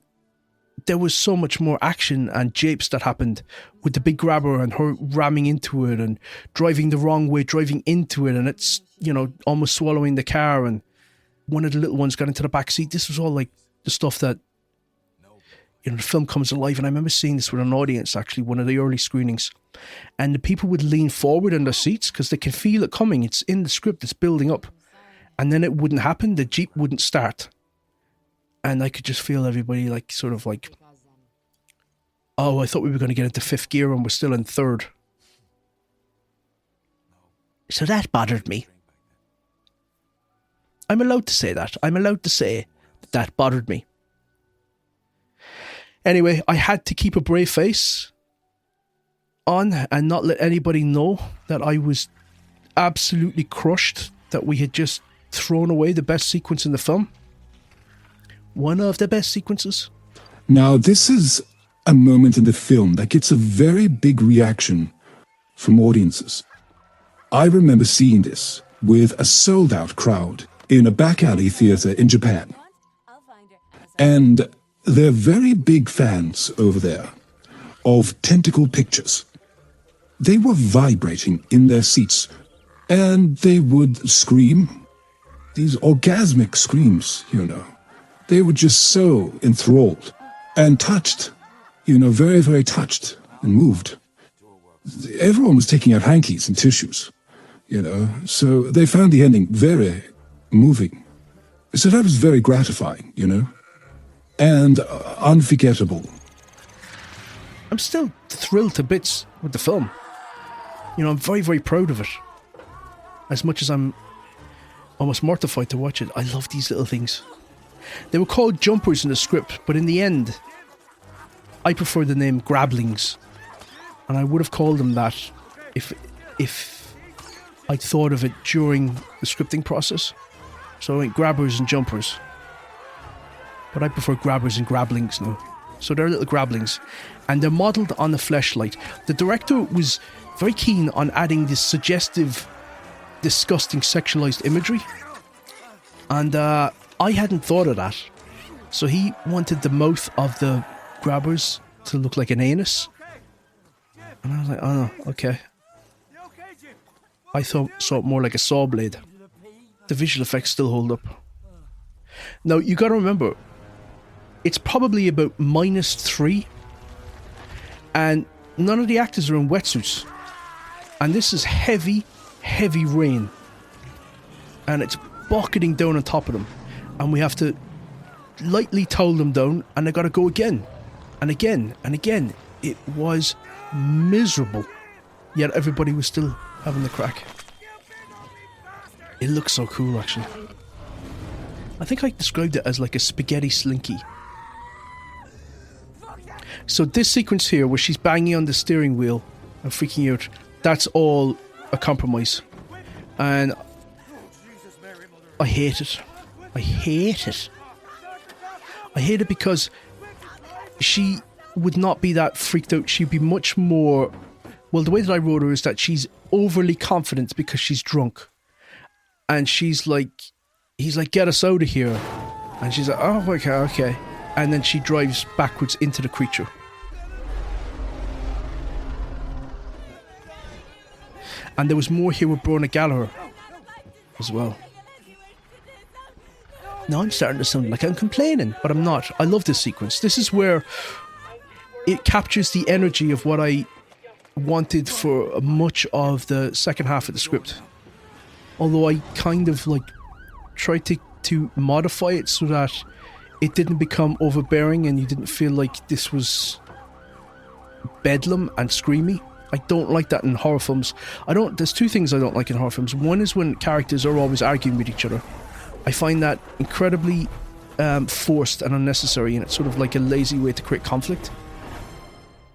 there was so much more action and japes that happened with the big grabber and her ramming into it and driving the wrong way, driving into it, and it's, you know, almost swallowing the car, and one of the little ones got into the back seat. This was all like the stuff that, you know, the film comes alive. And I remember seeing this with an audience, actually, one of the early screenings, and the people would lean forward in their seats because they can feel it coming. It's in the script, it's building up, and then it wouldn't happen. The Jeep wouldn't start. And I could just feel everybody like sort of like, oh, I thought we were going to get into fifth gear and we're still in third. So that bothered me. I'm allowed to say that. I'm allowed to say that bothered me. Anyway, I had to keep a brave face on and not let anybody know that I was absolutely crushed that we had just thrown away the best sequence in the film. One of the best sequences. Now, this is a moment in the film that gets a very big reaction from audiences. I remember seeing this with a sold-out crowd in a back alley theater in Japan. And they're very big fans over there of tentacle pictures. They were vibrating in their seats, and they would scream, these orgasmic screams, you know. They were just so enthralled and touched, you know, very, very touched and moved. Everyone was taking out hankies and tissues, you know, so they found the ending very moving. So that was very gratifying, you know, and unforgettable. I'm still thrilled to bits with the film. You know, I'm very, very proud of it. As much as I'm almost mortified to watch it, I love these little things. They were called jumpers in the script, but in the end, I prefer the name grablings. And I would have called them that if I thought of it during the scripting process. So I went grabbers and jumpers. But I prefer grabbers and grablings now. So they're little grablings. And they're modelled on the fleshlight. The director was very keen on adding this suggestive, disgusting sexualised imagery. And I hadn't thought of that. So he wanted the mouth of the grabbers to look like an anus. And I was like, oh no, okay. I saw it more like a saw blade. The visual effects still hold up. Now, you gotta remember, it's probably about -3, and none of the actors are in wetsuits. And this is heavy, heavy rain. And it's bucketing down on top of them. And we have to lightly towel them down, and they gotta go again. And again, and again. It was miserable. Yet everybody was still having the crack. It looks so cool, actually. I think I described it as like a spaghetti slinky. So this sequence here, where she's banging on the steering wheel and freaking out, that's all a compromise. And I hate it. I hate it. I hate it because she would not be that freaked out. She'd be much more... Well, the way that I wrote her is that she's overly confident because she's drunk. And she's like... He's like, get us out of here. And she's like, oh, okay. And then she drives backwards into the creature. And there was more here with Brona Gallagher as well. Now I'm starting to sound like I'm complaining, but I'm not. I love this sequence. This is where it captures the energy of what I wanted for much of the second half of the script. Although I kind of like tried to modify it so that it didn't become overbearing and you didn't feel like this was bedlam and screamy. I don't like that in horror films. There's two things I don't like in horror films. One is when characters are always arguing with each other. I find that incredibly forced and unnecessary, and it's sort of like a lazy way to create conflict.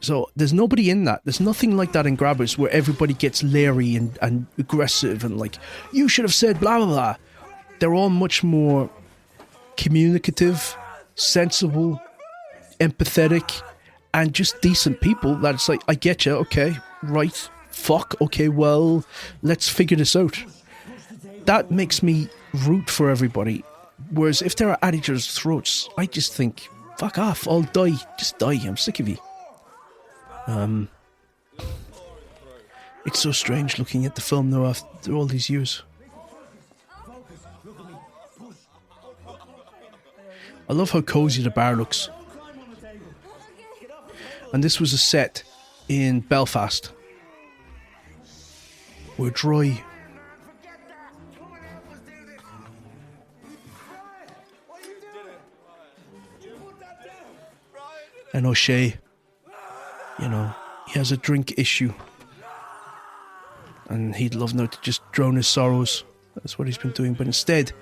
So there's nobody in that. There's nothing like that in Grabbers where everybody gets leery and aggressive and like, you should have said blah blah blah. They're all much more communicative, sensible, empathetic, and just decent people that it's like, I get you, okay, right, fuck, okay, well, let's figure this out. That makes me root for everybody. Whereas if they're at each other's throats, I just think, fuck off, I'll die, just die, I'm sick of you. It's so strange looking at the film though after all these years. I love how cozy the bar looks. And this was a set in Belfast. We're dry. And O'Shea, you know, he has a drink issue. And he'd love now to just drown his sorrows. That's what he's been doing. But instead,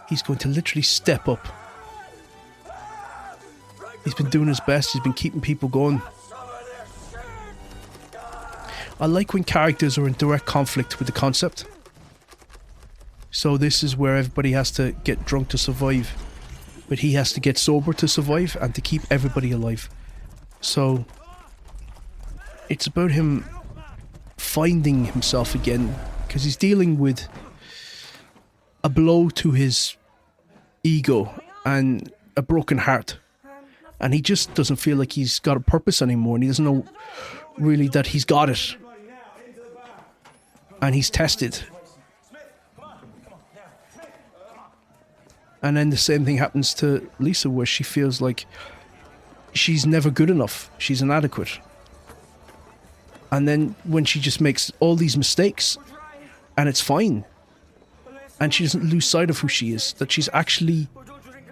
he's going to literally step up. He's been doing his best. He's been keeping people going. I like when characters are in direct conflict with the concept. So this is where everybody has to get drunk to survive. But he has to get sober to survive and to keep everybody alive. So it's about him finding himself again, because he's dealing with a blow to his ego and a broken heart. And he just doesn't feel like he's got a purpose anymore, and he doesn't know really that he's got it. And he's tested. And then the same thing happens to Lisa, where she feels like she's never good enough. She's inadequate. And then when she just makes all these mistakes, and it's fine. And she doesn't lose sight of who she is, that she's actually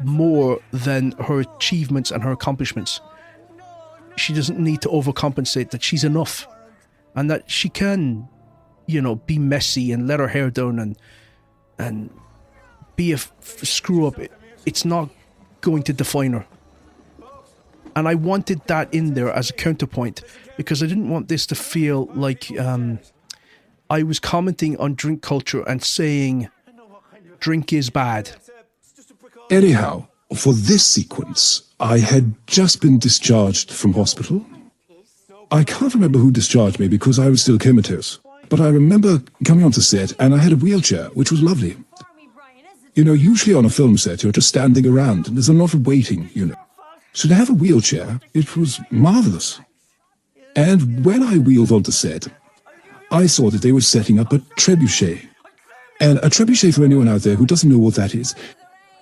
more than her achievements and her accomplishments. She doesn't need to overcompensate, that she's enough. And that she can, you know, be messy and let her hair down and be a screw up. It's not going to define her. And I wanted that in there as a counterpoint, because I didn't want this to feel like I was commenting on drink culture and saying drink is bad. Anyhow, for this sequence, I had just been discharged from hospital. I can't remember who discharged me because I was still comatose. But I remember coming onto set and I had a wheelchair, which was lovely. You know, usually on a film set, you're just standing around and there's a lot of waiting, you know. So to have a wheelchair, it was marvellous. And when I wheeled onto set, I saw that they were setting up a trebuchet. And a trebuchet, for anyone out there who doesn't know what that is,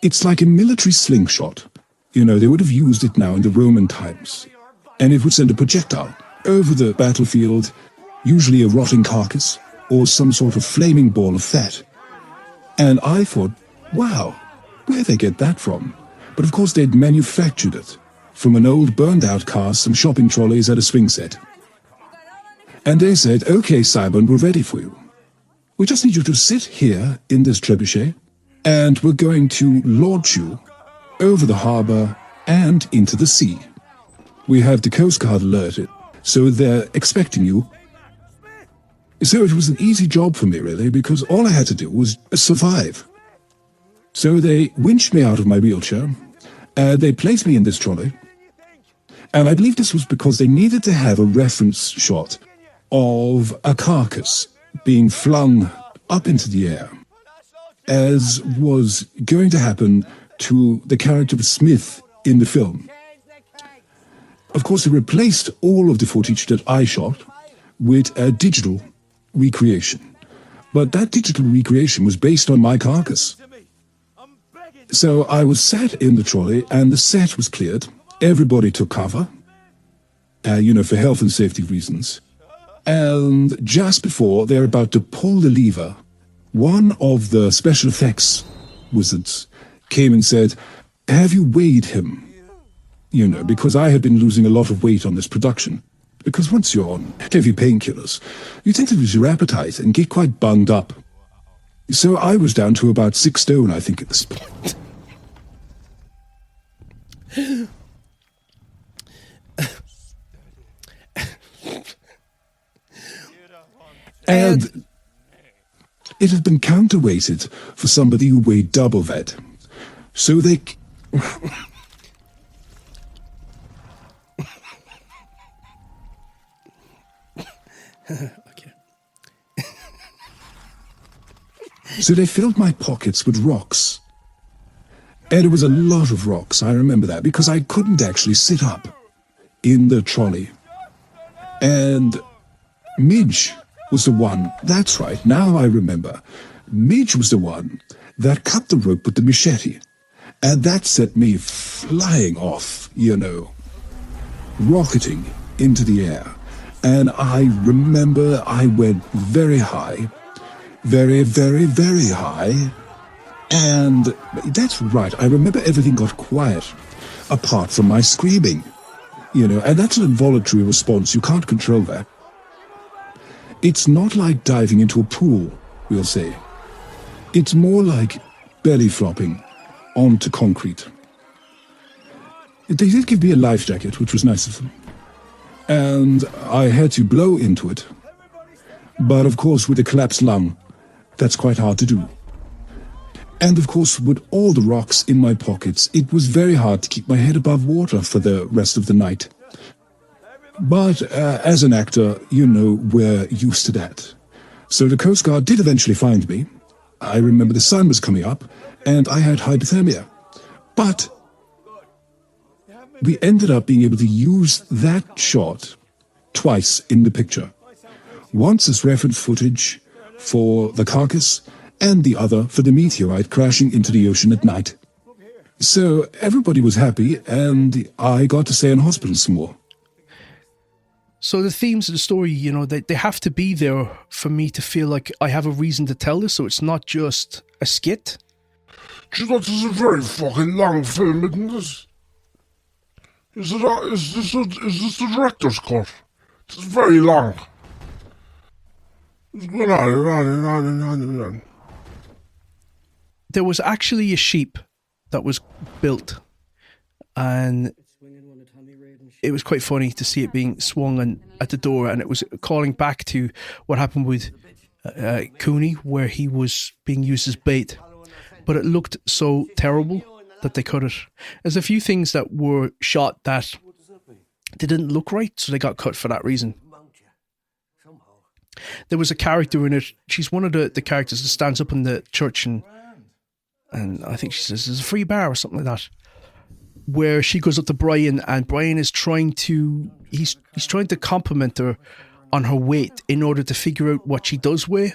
it's like a military slingshot. You know, they would have used it now in the Roman times. And it would send a projectile over the battlefield, usually a rotting carcass or some sort of flaming ball of fat. And I thought, wow, where'd they get that from? But of course they'd manufactured it from an old burned-out car, some shopping trolleys at a swing set. And they said, okay, Simon, we're ready for you. We just need you to sit here in this trebuchet, and we're going to launch you over the harbour and into the sea. We have the Coast Guard alerted, so they're expecting you. So it was an easy job for me, really, because all I had to do was survive. So they winched me out of my wheelchair, they placed me in this trolley, and I believe this was because they needed to have a reference shot of a carcass being flung up into the air, as was going to happen to the character of Smith in the film. Of course, they replaced all of the footage that I shot with a digital recreation. But that digital recreation was based on my carcass. So I was sat in the trolley and the set was cleared. Everybody took cover, for health and safety reasons. And just before they're about to pull the lever, one of the special effects wizards came and said, have you weighed him? Because I had been losing a lot of weight on this production. Because once you're on heavy painkillers, you tend to lose your appetite and get quite bunged up. So I was down to about 6 stone, I think, at this point. And it had been counterweighted for somebody who weighed double that. So they... Okay. So they filled my pockets with rocks. And it was a lot of rocks, I remember that, because I couldn't actually sit up in the trolley. And Midge was the one, that's right, now I remember. Midge was the one that cut the rope with the machete. And that set me flying off, you know, rocketing into the air. And I remember I went very high, very, very, very high. And that's right, I remember everything got quiet, apart from my screaming, you know, and that's an involuntary response, you can't control that. It's not like diving into a pool, we'll say. It's more like belly flopping onto concrete. They did give me a life jacket, which was nice of them. And I had to blow into it. But of course, with a collapsed lung, that's quite hard to do. And of course, with all the rocks in my pockets, it was very hard to keep my head above water for the rest of the night. But as an actor, you know, we're used to that. So the Coast Guard did eventually find me. I remember the sun was coming up, and I had hypothermia. But we ended up being able to use that shot twice in the picture. Once as reference footage for the carcass, and the other for the meteorite crashing into the ocean at night. So everybody was happy, and I got to stay in hospital some more. So the themes of the story, you know, they have to be there for me to feel like I have a reason to tell this, so it's not just a skit. Do you know this is a very fucking long film, isn't it? Is this the director's cut? It's very long. It's going on and on and on and on and on. There was actually a sheep that was built, and it was quite funny to see it being swung at the door, and it was calling back to what happened with Cooney, where he was being used as bait, but it looked so terrible that they cut it. There's a few things that were shot that they didn't look right, so they got cut for that reason. There was a character in it, she's one of the characters that stands up in the church and I think she says there's a free bar or something like that, where she goes up to Brian, and Brian is trying to he's trying to compliment her on her weight in order to figure out what she does weigh,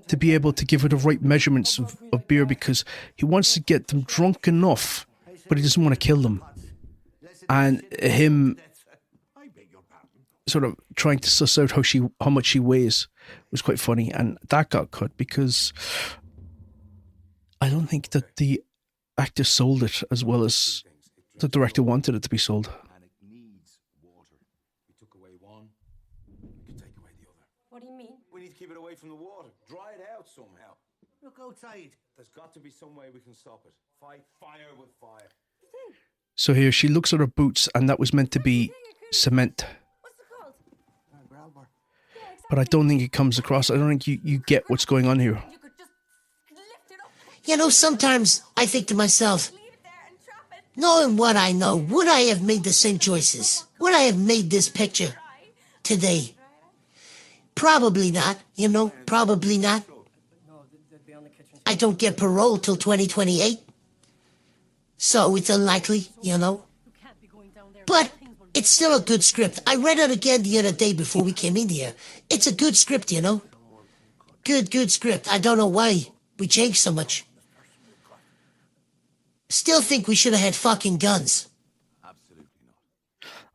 to be able to give her the right measurements of beer, because he wants to get them drunk enough, but he doesn't want to kill them. And him sort of trying to suss out how much she weighs was quite funny, and that got cut because I don't think that the actor sold it as well as the director wanted it to be sold. And it needs water. We took away one, we could take away the other. What do you mean? We need to keep it away from the water. Dry it out somehow. Look outside. There's got to be some way we can stop it. Fight fire with fire. So here she looks at her boots, and that was meant to be cement. But I don't think it comes across. I don't think you get what's going on here. You know, sometimes I think to myself, knowing what I know, would I have made the same choices? Would I have made this picture today? Probably not, you know, probably not. I don't get parole till 2028. So it's unlikely, you know. But it's still a good script. I read it again the other day before we came in here. It's a good script, you know. Good script. I don't know why we changed so much. Still think we should have had fucking guns. I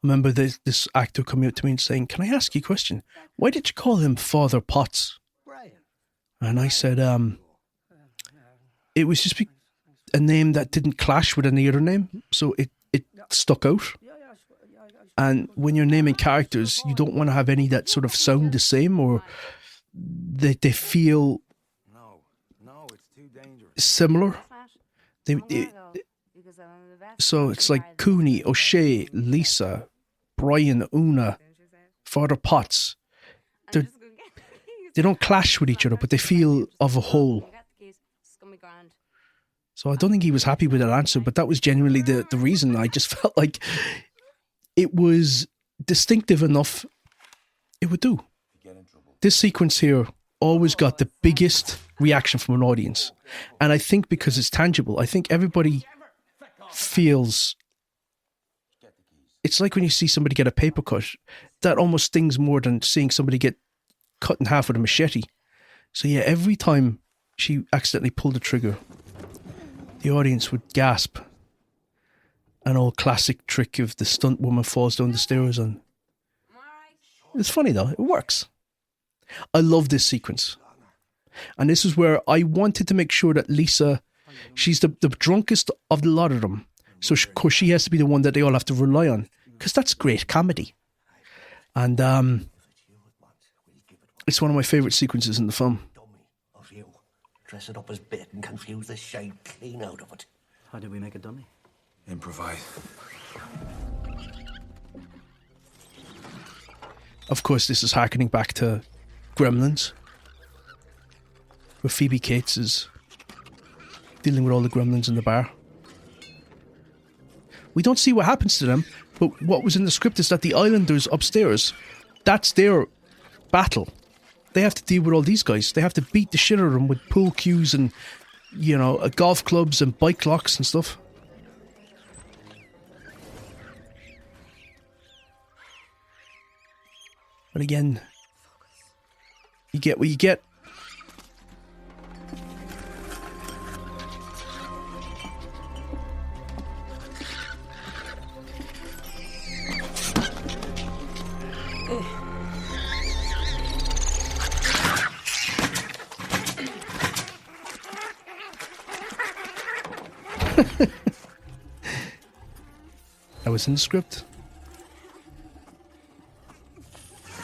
remember this actor coming up to me and saying, "Can I ask you a question? Why did you call him Father Potts?" And I said, it was just a name that didn't clash with any other name, so it stuck out. And when you're naming characters, you don't want to have any that sort of sound the same, or they feel similar. So it's like Cooney, O'Shea, Lisa, Brian, Una, Father Potts. They don't clash with each other, but they feel of a whole. So I don't think he was happy with that answer, but that was genuinely the reason. I just felt like it was distinctive enough, it would do. This sequence here always got the biggest reaction from an audience. And I think because it's tangible, I think everybody feels... It's like when you see somebody get a paper cut. That almost stings more than seeing somebody get cut in half with a machete. So yeah, every time she accidentally pulled the trigger, the audience would gasp. An old classic trick of the stunt woman falls down the stairs, and it's funny though, it works. I love this sequence. And this is where I wanted to make sure that Lisa, she's the drunkest of the lot of them. So of course she has to be the one that they all have to rely on, because that's great comedy. And it's one of my favourite sequences in the film. Of you. Dress it up as bait and confuse the shade clean out of it. How did we make a dummy? Improvise. Of course, this is harkening back to Gremlins, where Phoebe Cates is dealing with all the gremlins in the bar. We don't see what happens to them, but what was in the script is that the islanders upstairs, that's their battle. They have to deal with all these guys. They have to beat the shit out of them with pool cues and, you know, golf clubs and bike locks and stuff. But again, you get what you get. That was in the script.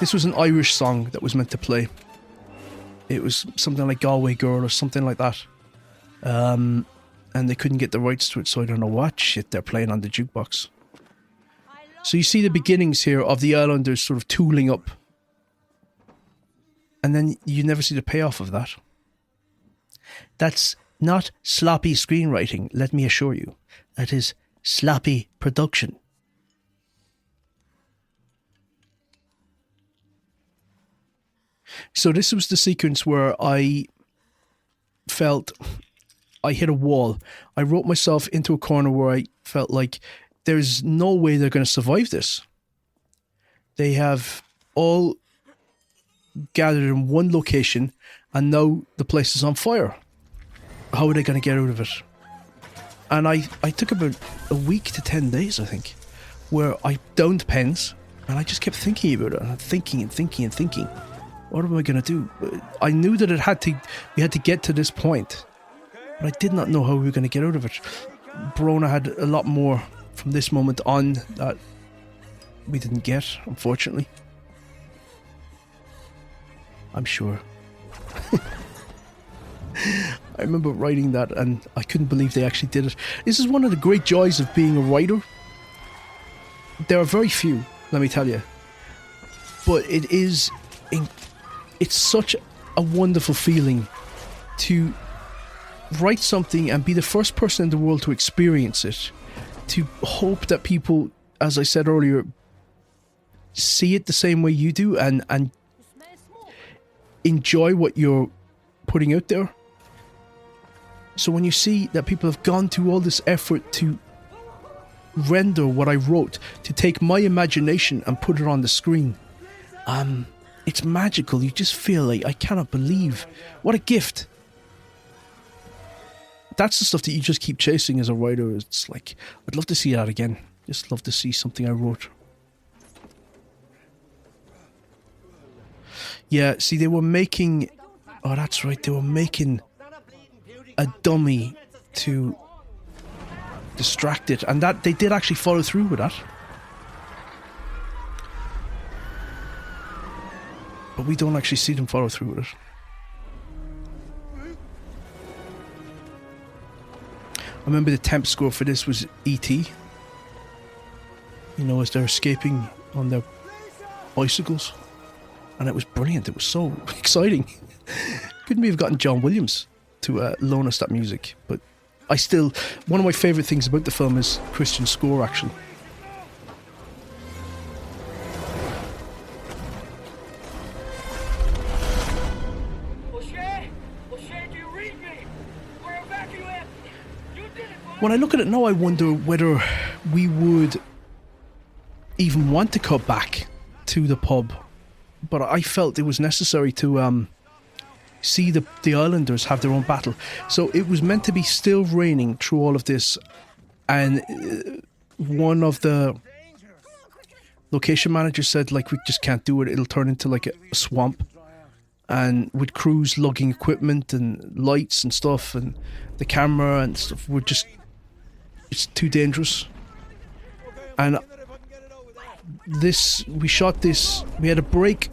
This was an Irish song that was meant to play. It was something like Galway Girl or something like that. And they couldn't get the rights to it, so I don't know what shit they're playing on the jukebox. So you see the beginnings here of the Islanders sort of tooling up. And then you never see the payoff of that. That's not sloppy screenwriting, let me assure you. That is sloppy production. So this was the sequence where I felt I hit a wall. I wrote myself into a corner where I felt like there's no way they're going to survive this. They have all gathered in one location and now the place is on fire. How are they going to get out of it? And I took about a week to 10 days, I think, where I downed pens and I just kept thinking about it, and thinking. What am I going to do? I knew that we had to get to this point, but I did not know how we were going to get out of it. Brona had a lot more from this moment on that we didn't get, unfortunately. I'm sure. I remember writing that and I couldn't believe they actually did it. This is one of the great joys of being a writer. There are very few, let me tell you. But it's such a wonderful feeling to write something and be the first person in the world to experience it. To hope that people, as I said earlier, see it the same way you do and enjoy what you're putting out there. So when you see that people have gone through all this effort to render what I wrote, to take my imagination and put it on the screen, it's magical. You just feel like, I cannot believe, what a gift. That's the stuff that you just keep chasing as a writer. It's like, I'd love to see that again. Just love to see something I wrote. Yeah, see, they were making... Oh, that's right, they were making a dummy to distract it. And that they did actually follow through with that. But we don't actually see them follow through with it. I remember the temp score for this was E.T. You know, as they're escaping on their bicycles. And it was brilliant. It was so exciting. Couldn't we have gotten John Williams to loan us that music? But one of my favourite things about the film is Christian's score, actually. When I look at it now, I wonder whether we would even want to cut back to the pub. But I felt it was necessary to see the islanders have their own battle. So it was meant to be still raining through all of this. And one of the location managers said, like, we just can't do it. It'll turn into like a swamp. And with crews lugging equipment and lights and stuff and the camera and stuff, it's too dangerous. And we shot this, we had a break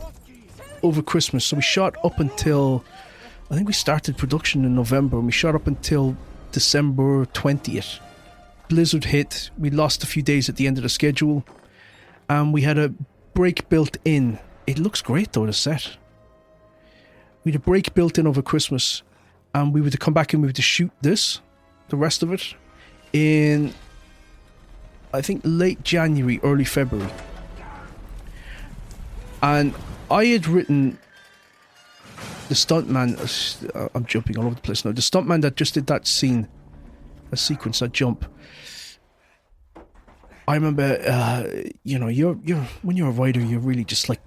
over Christmas, so we shot up until, I think we started production in November, and we shot up until December 20th. Blizzard hit, we lost a few days at the end of the schedule, and we had a break built in. It looks great though, the set. We had a break built in over Christmas, and we were to come back and we were to shoot the rest of it, in, I think, late January, early February. And I had written the stuntman, I'm jumping all over the place now, the stuntman that just did that scene, a sequence, that jump. I remember, you know, you're when you're a writer, you're really just like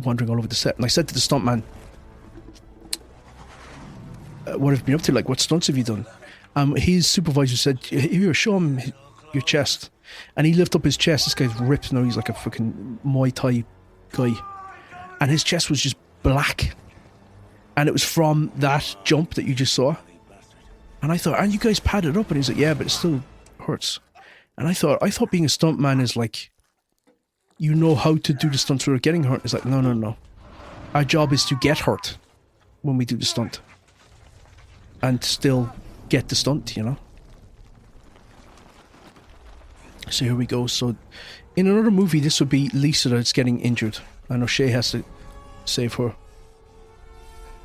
wandering all over the set. And I said to the stuntman, what have you been up to? Like, what stunts have you done? His supervisor said, here, show him your chest. And he lifted up his chest. This guy's ripped now. He's like a fucking Muay Thai guy. And his chest was just black. And it was from that jump that you just saw. And I thought, aren't you guys padded up? And he's like, yeah, but it still hurts. And I thought being a stuntman is like, you know how to do the stunts without getting hurt. It's like, no. Our job is to get hurt when we do the stunt. And still get the stunt, you know. So here we go. So in another movie, this would be Lisa that's getting injured. and O'Shea has to save her.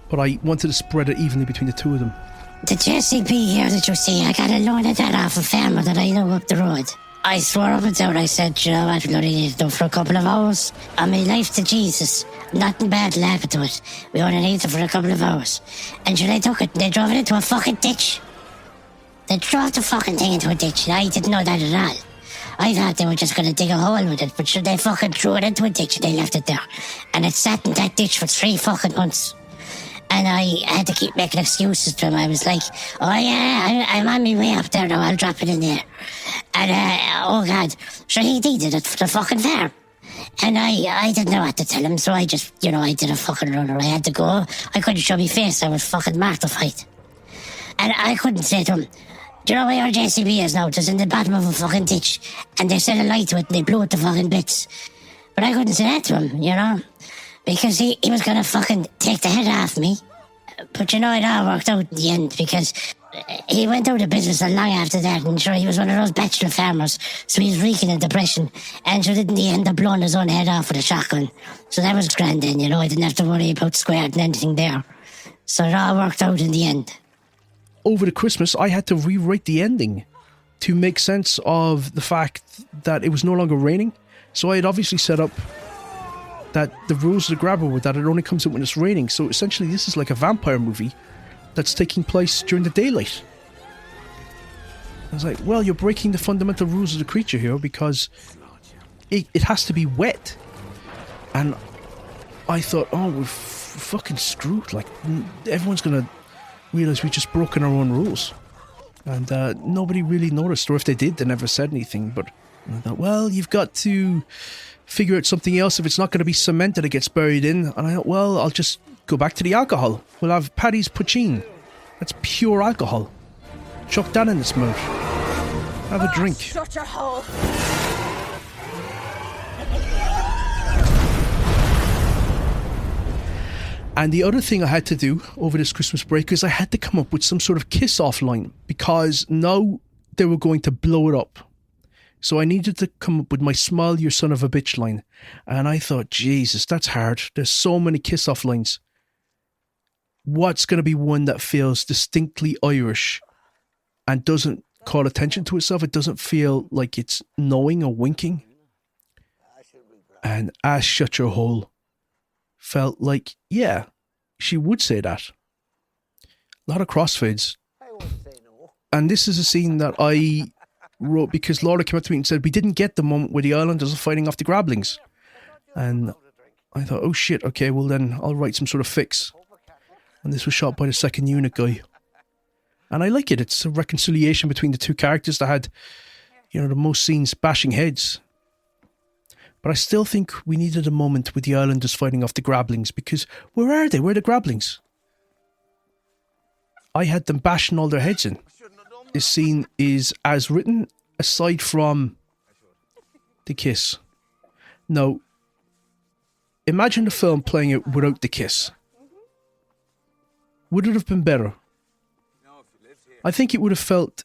But I wanted to spread it evenly between the two of them. The JCB here that you see, I got a loan of that off a farmer that I know up the road. I swore up and down, I said, you know what, we're going to need it done for a couple of hours. I mean, life to Jesus. Nothing bad will happen to it. We only need it for a couple of hours. And sure, they took it and they drove it into a fucking ditch. They drove the fucking thing into a ditch, and I didn't know that at all. I thought they were just going to dig a hole with it, but sure, they fucking threw it into a ditch and they left it there. And it sat in that ditch for 3 fucking months. And I had to keep making excuses to him. I was like, oh yeah, I'm on my way up there now, I'll drop it in there. And, oh God, sure he did it for the fucking farm. And I didn't know what to tell him, so I just, I did a fucking runner. I had to go. I couldn't show my face, I was fucking mortified. And I couldn't say to him, do you know where your JCB is now? It's in the bottom of a fucking ditch. And they set a light to it and they blew it to fucking bits. But I couldn't say that to him, because he was going to fucking take the head off me. But it all worked out in the end, because he went out of business not long after that, and sure, he was one of those bachelor farmers, so he was reeking in depression, and sure, didn't he end up blowing his own head off with a shotgun. So that was grand then, I didn't have to worry about squaring anything there. So it all worked out in the end. Over the Christmas, I had to rewrite the ending to make sense of the fact that it was no longer raining. So I had obviously set up that the rules of the grabber were that it only comes out when it's raining. So essentially this is like a vampire movie that's taking place during the daylight. I was like, well, you're breaking the fundamental rules of the creature here, because it has to be wet. And I thought, oh, we're fucking screwed. Like, everyone's going to realise we've just broken our own rules. And nobody really noticed, or if they did, they never said anything. But I thought, well, you've got to figure out something else. If it's not going to be cement that it gets buried in. And I thought, well, I'll just go back to the alcohol. We'll have Paddy's Poutine. That's pure alcohol. Chuck that in its mouth. Have a drink. Shut your hole. And the other thing I had to do over this Christmas break is I had to come up with some sort of kiss-off line, because now they were going to blow it up. So I needed to come up with my smile, you son of a bitch line. And I thought, Jesus, that's hard. There's so many kiss-off lines. What's going to be one that feels distinctly Irish and doesn't call attention to itself? It doesn't feel like it's knowing or winking. And ass shut your hole felt like, yeah, she would say that. A lot of crossfades. And this is a scene that I wrote because Laura came up to me and said, we didn't get the moment where the Islanders are fighting off the Grablings. And I thought, oh shit, okay, well then I'll write some sort of fix. And this was shot by the second unit guy. And I like it. It's a reconciliation between the two characters that had, you know, the most scenes bashing heads. But I still think we needed a moment with the Islanders fighting off the Grablings, because where are they? Where are the Grablings? I had them bashing all their heads in. This scene is as written, aside from the kiss. Now, imagine the film playing it without the kiss. Would it have been better? I think it would have felt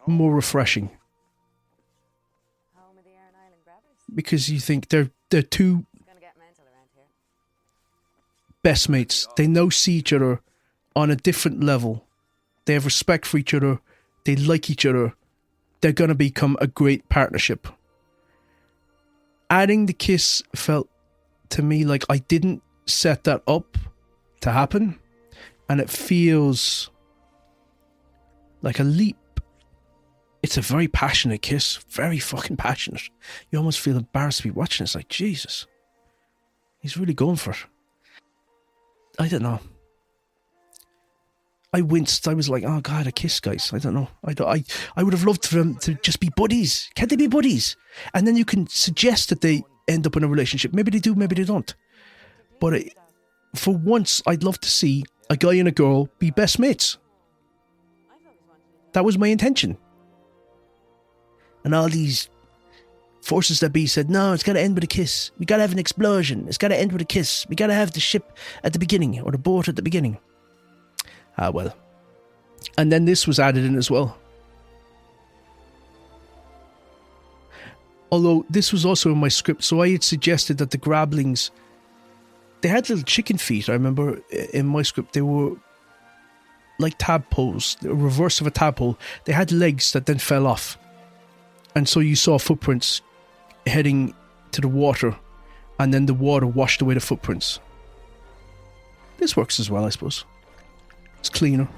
more refreshing. Because you think they're two best mates. They know see each other on a different level. They have respect for each other. They like each other. They're going to become a great partnership. Adding the kiss felt to me like I didn't set that up to happen. And it feels like a leap. It's a very passionate kiss. Very fucking passionate. You almost feel embarrassed to be watching it. It's like, Jesus. He's really going for it. I don't know. I winced. I was like, oh God, a kiss, guys. I don't know. I would have loved for them to just be buddies. Can't they be buddies? And then you can suggest that they end up in a relationship. Maybe they do, maybe they don't. But for once, I'd love to see a guy and a girl be best mates. That was my intention. And all these forces that be said, no, it's got to end with a kiss. We got to have an explosion. It's got to end with a kiss. We got to have the ship at the beginning, or the boat at the beginning. Ah, well. And then this was added in as well. Although this was also in my script, so I had suggested that the Grablings, they had little chicken feet. I remember in my script they were like tadpoles, the reverse of a tadpole. They had legs that then fell off. And so you saw footprints heading to the water, and then the water washed away the footprints. This works as well, I suppose. It's cleaner.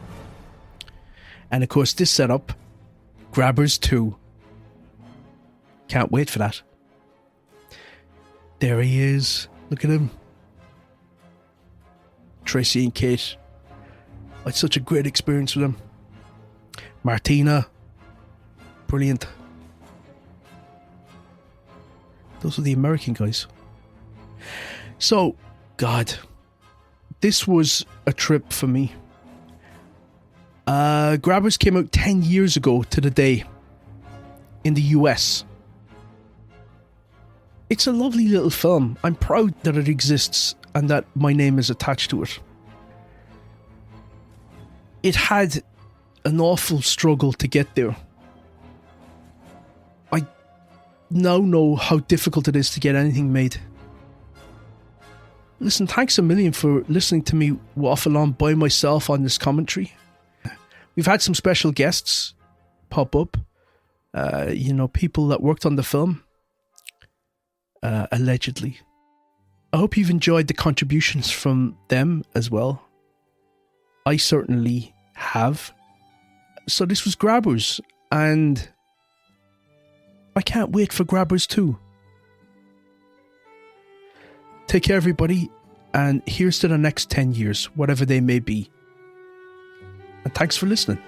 And of course, this setup, Grabbers 2. Can't wait for that. There he is. Look at him. Tracy and Kate. I had such a great experience with them. Martina. Brilliant. Those are the American guys. So, God, this was a trip for me. Grabbers came out 10 years ago to the day in the US. It's a lovely little film. I'm proud that it exists and that my name is attached to it. It had an awful struggle to get there. I now know how difficult it is to get anything made. Listen, thanks a million for listening to me waffle on by myself on this commentary. We've had some special guests pop up. People that worked on the film. Allegedly. I hope you've enjoyed the contributions from them as well. I certainly have. So this was Grabbers, and I can't wait for Grabbers 2. Take care, everybody, and here's to the next 10 years, whatever they may be. And thanks for listening.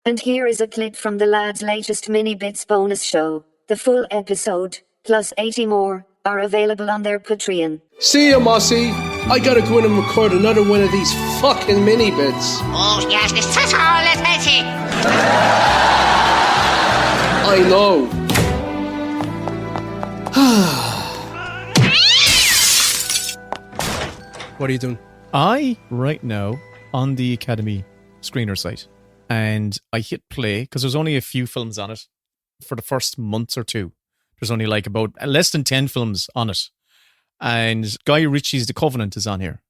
And here is a clip from the lads' latest Mini Bits bonus show. The full episode, plus 80 more, are available on their Patreon. See ya, Mossy. I gotta go in and record another one of these fucking mini bits. Oh, yes, this is all it is. I know. What are you doing? Right now, on the Academy screener site, and I hit play, because there's only a few films on it for the first month or two. There's only like about less than 10 films on it. And Guy Ritchie's The Covenant is on here.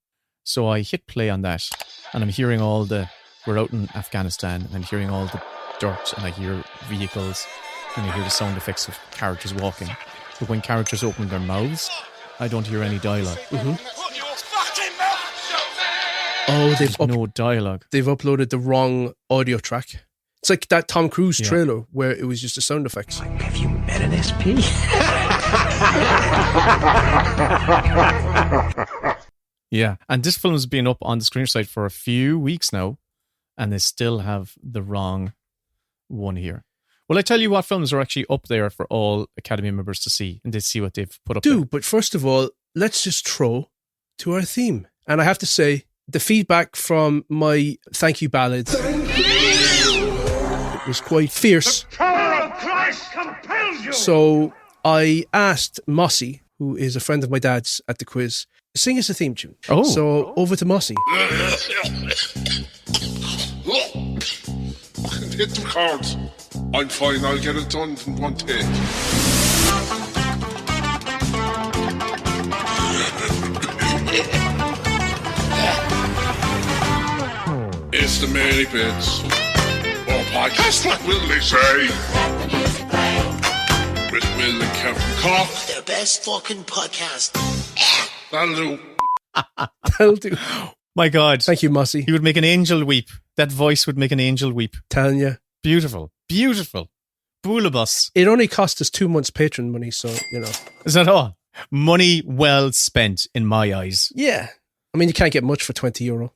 So I hit play on that, and I'm hearing we're out in Afghanistan, and I'm hearing all the dirt, and I hear vehicles, and I hear the sound effects of characters walking. But when characters open their mouths, I don't hear any dialogue. Mm-hmm. Oh, there's no dialogue. They've uploaded the wrong audio track. It's like that Tom Cruise trailer where it was just the sound effects. Have you met an SP? Yeah, and this film's been up on the screen site for a few weeks now, and they still have the wrong one here. Well, I tell you what films are actually up there for all Academy members to see, and to see what they've put up there. But first of all, let's just throw to our theme. And I have to say, the feedback from my thank you ballad was quite fierce. The power of Christ compels you! So I asked Mossy, who is a friend of my dad's at the quiz, sing us a theme tune. Oh. So over to Mossy. Hit the cards. I'm fine, I'll get it done in one take. It's the Mini Bits. Oh, podcast, what will they say? With Will and Kevin Cock. Their best fucking podcast. That'll do. That'll do. My God. Thank you, Mossy. You would make an angel weep. That voice would make an angel weep. Telling you. Beautiful. Beautiful. Boolabus. It only cost us 2 months patron money, so, you know. Is that all? Money well spent, in my eyes. Yeah. I mean, you can't get much for €20.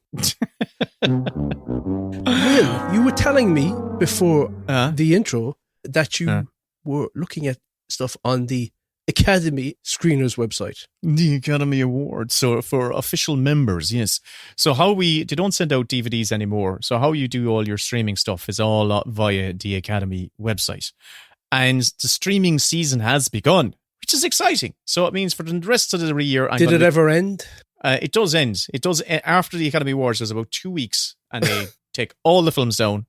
Will, you were telling me before the intro that you were looking at stuff on the Academy Screeners website. The Academy Awards. So for official members, yes. So they don't send out DVDs anymore. So how you do all your streaming stuff is all via the Academy website. And the streaming season has begun, which is exciting. So it means for the rest of the year... Did it ever end? It does end. It does. After the Academy Awards, there's about 2 weeks, and they take all the films down,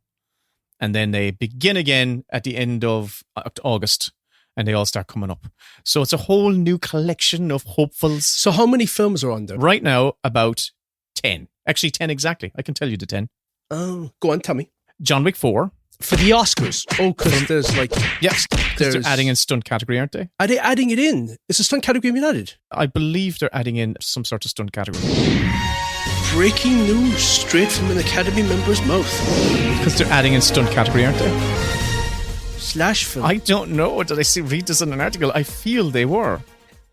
and then they begin again at the end of August, and they all start coming up. So it's a whole new collection of hopefuls. So how many films are on there? Right now, about 10. Actually, 10 exactly. I can tell you the 10. Oh, go on, tell me. John Wick 4. For the Oscars. Oh, because there's like... Yes, because they're adding in stunt category, aren't they? Are they adding it in? Is the stunt category being added? I believe they're adding in some sort of stunt category. Breaking news straight from an Academy member's mouth. Because they're adding in stunt category, aren't they? Slash film. I don't know. Did I read this in an article? I feel they were.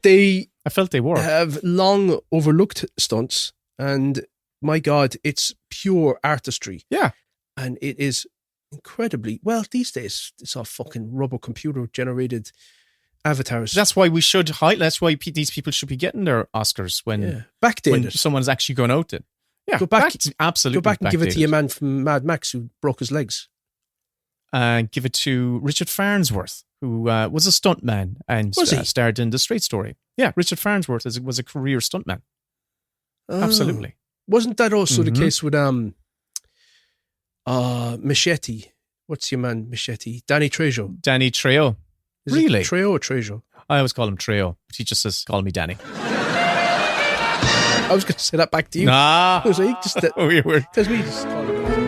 I felt they were. Have long overlooked stunts, and my God, it's pure artistry. Yeah. And it is incredibly, well, these days, it's all fucking rubber computer generated avatars. That's why we should that's why these people should be getting their Oscars when someone's actually gone out there. Yeah, go back, absolutely. Go back and give it to your man from Mad Max who broke his legs. Give it to Richard Farnsworth, who was a stuntman and starred in The Straight Story. Yeah, Richard Farnsworth was a career stuntman. Oh. Absolutely. Wasn't that also the case with Machete? What's your man, Machete? Danny Trejo. Danny Trejo. Is really? It Trejo or Trejo? I always call him Trejo, but he just says, call me Danny. I was going to say that back to you. Nah. I was like, just weird. Because we just call him.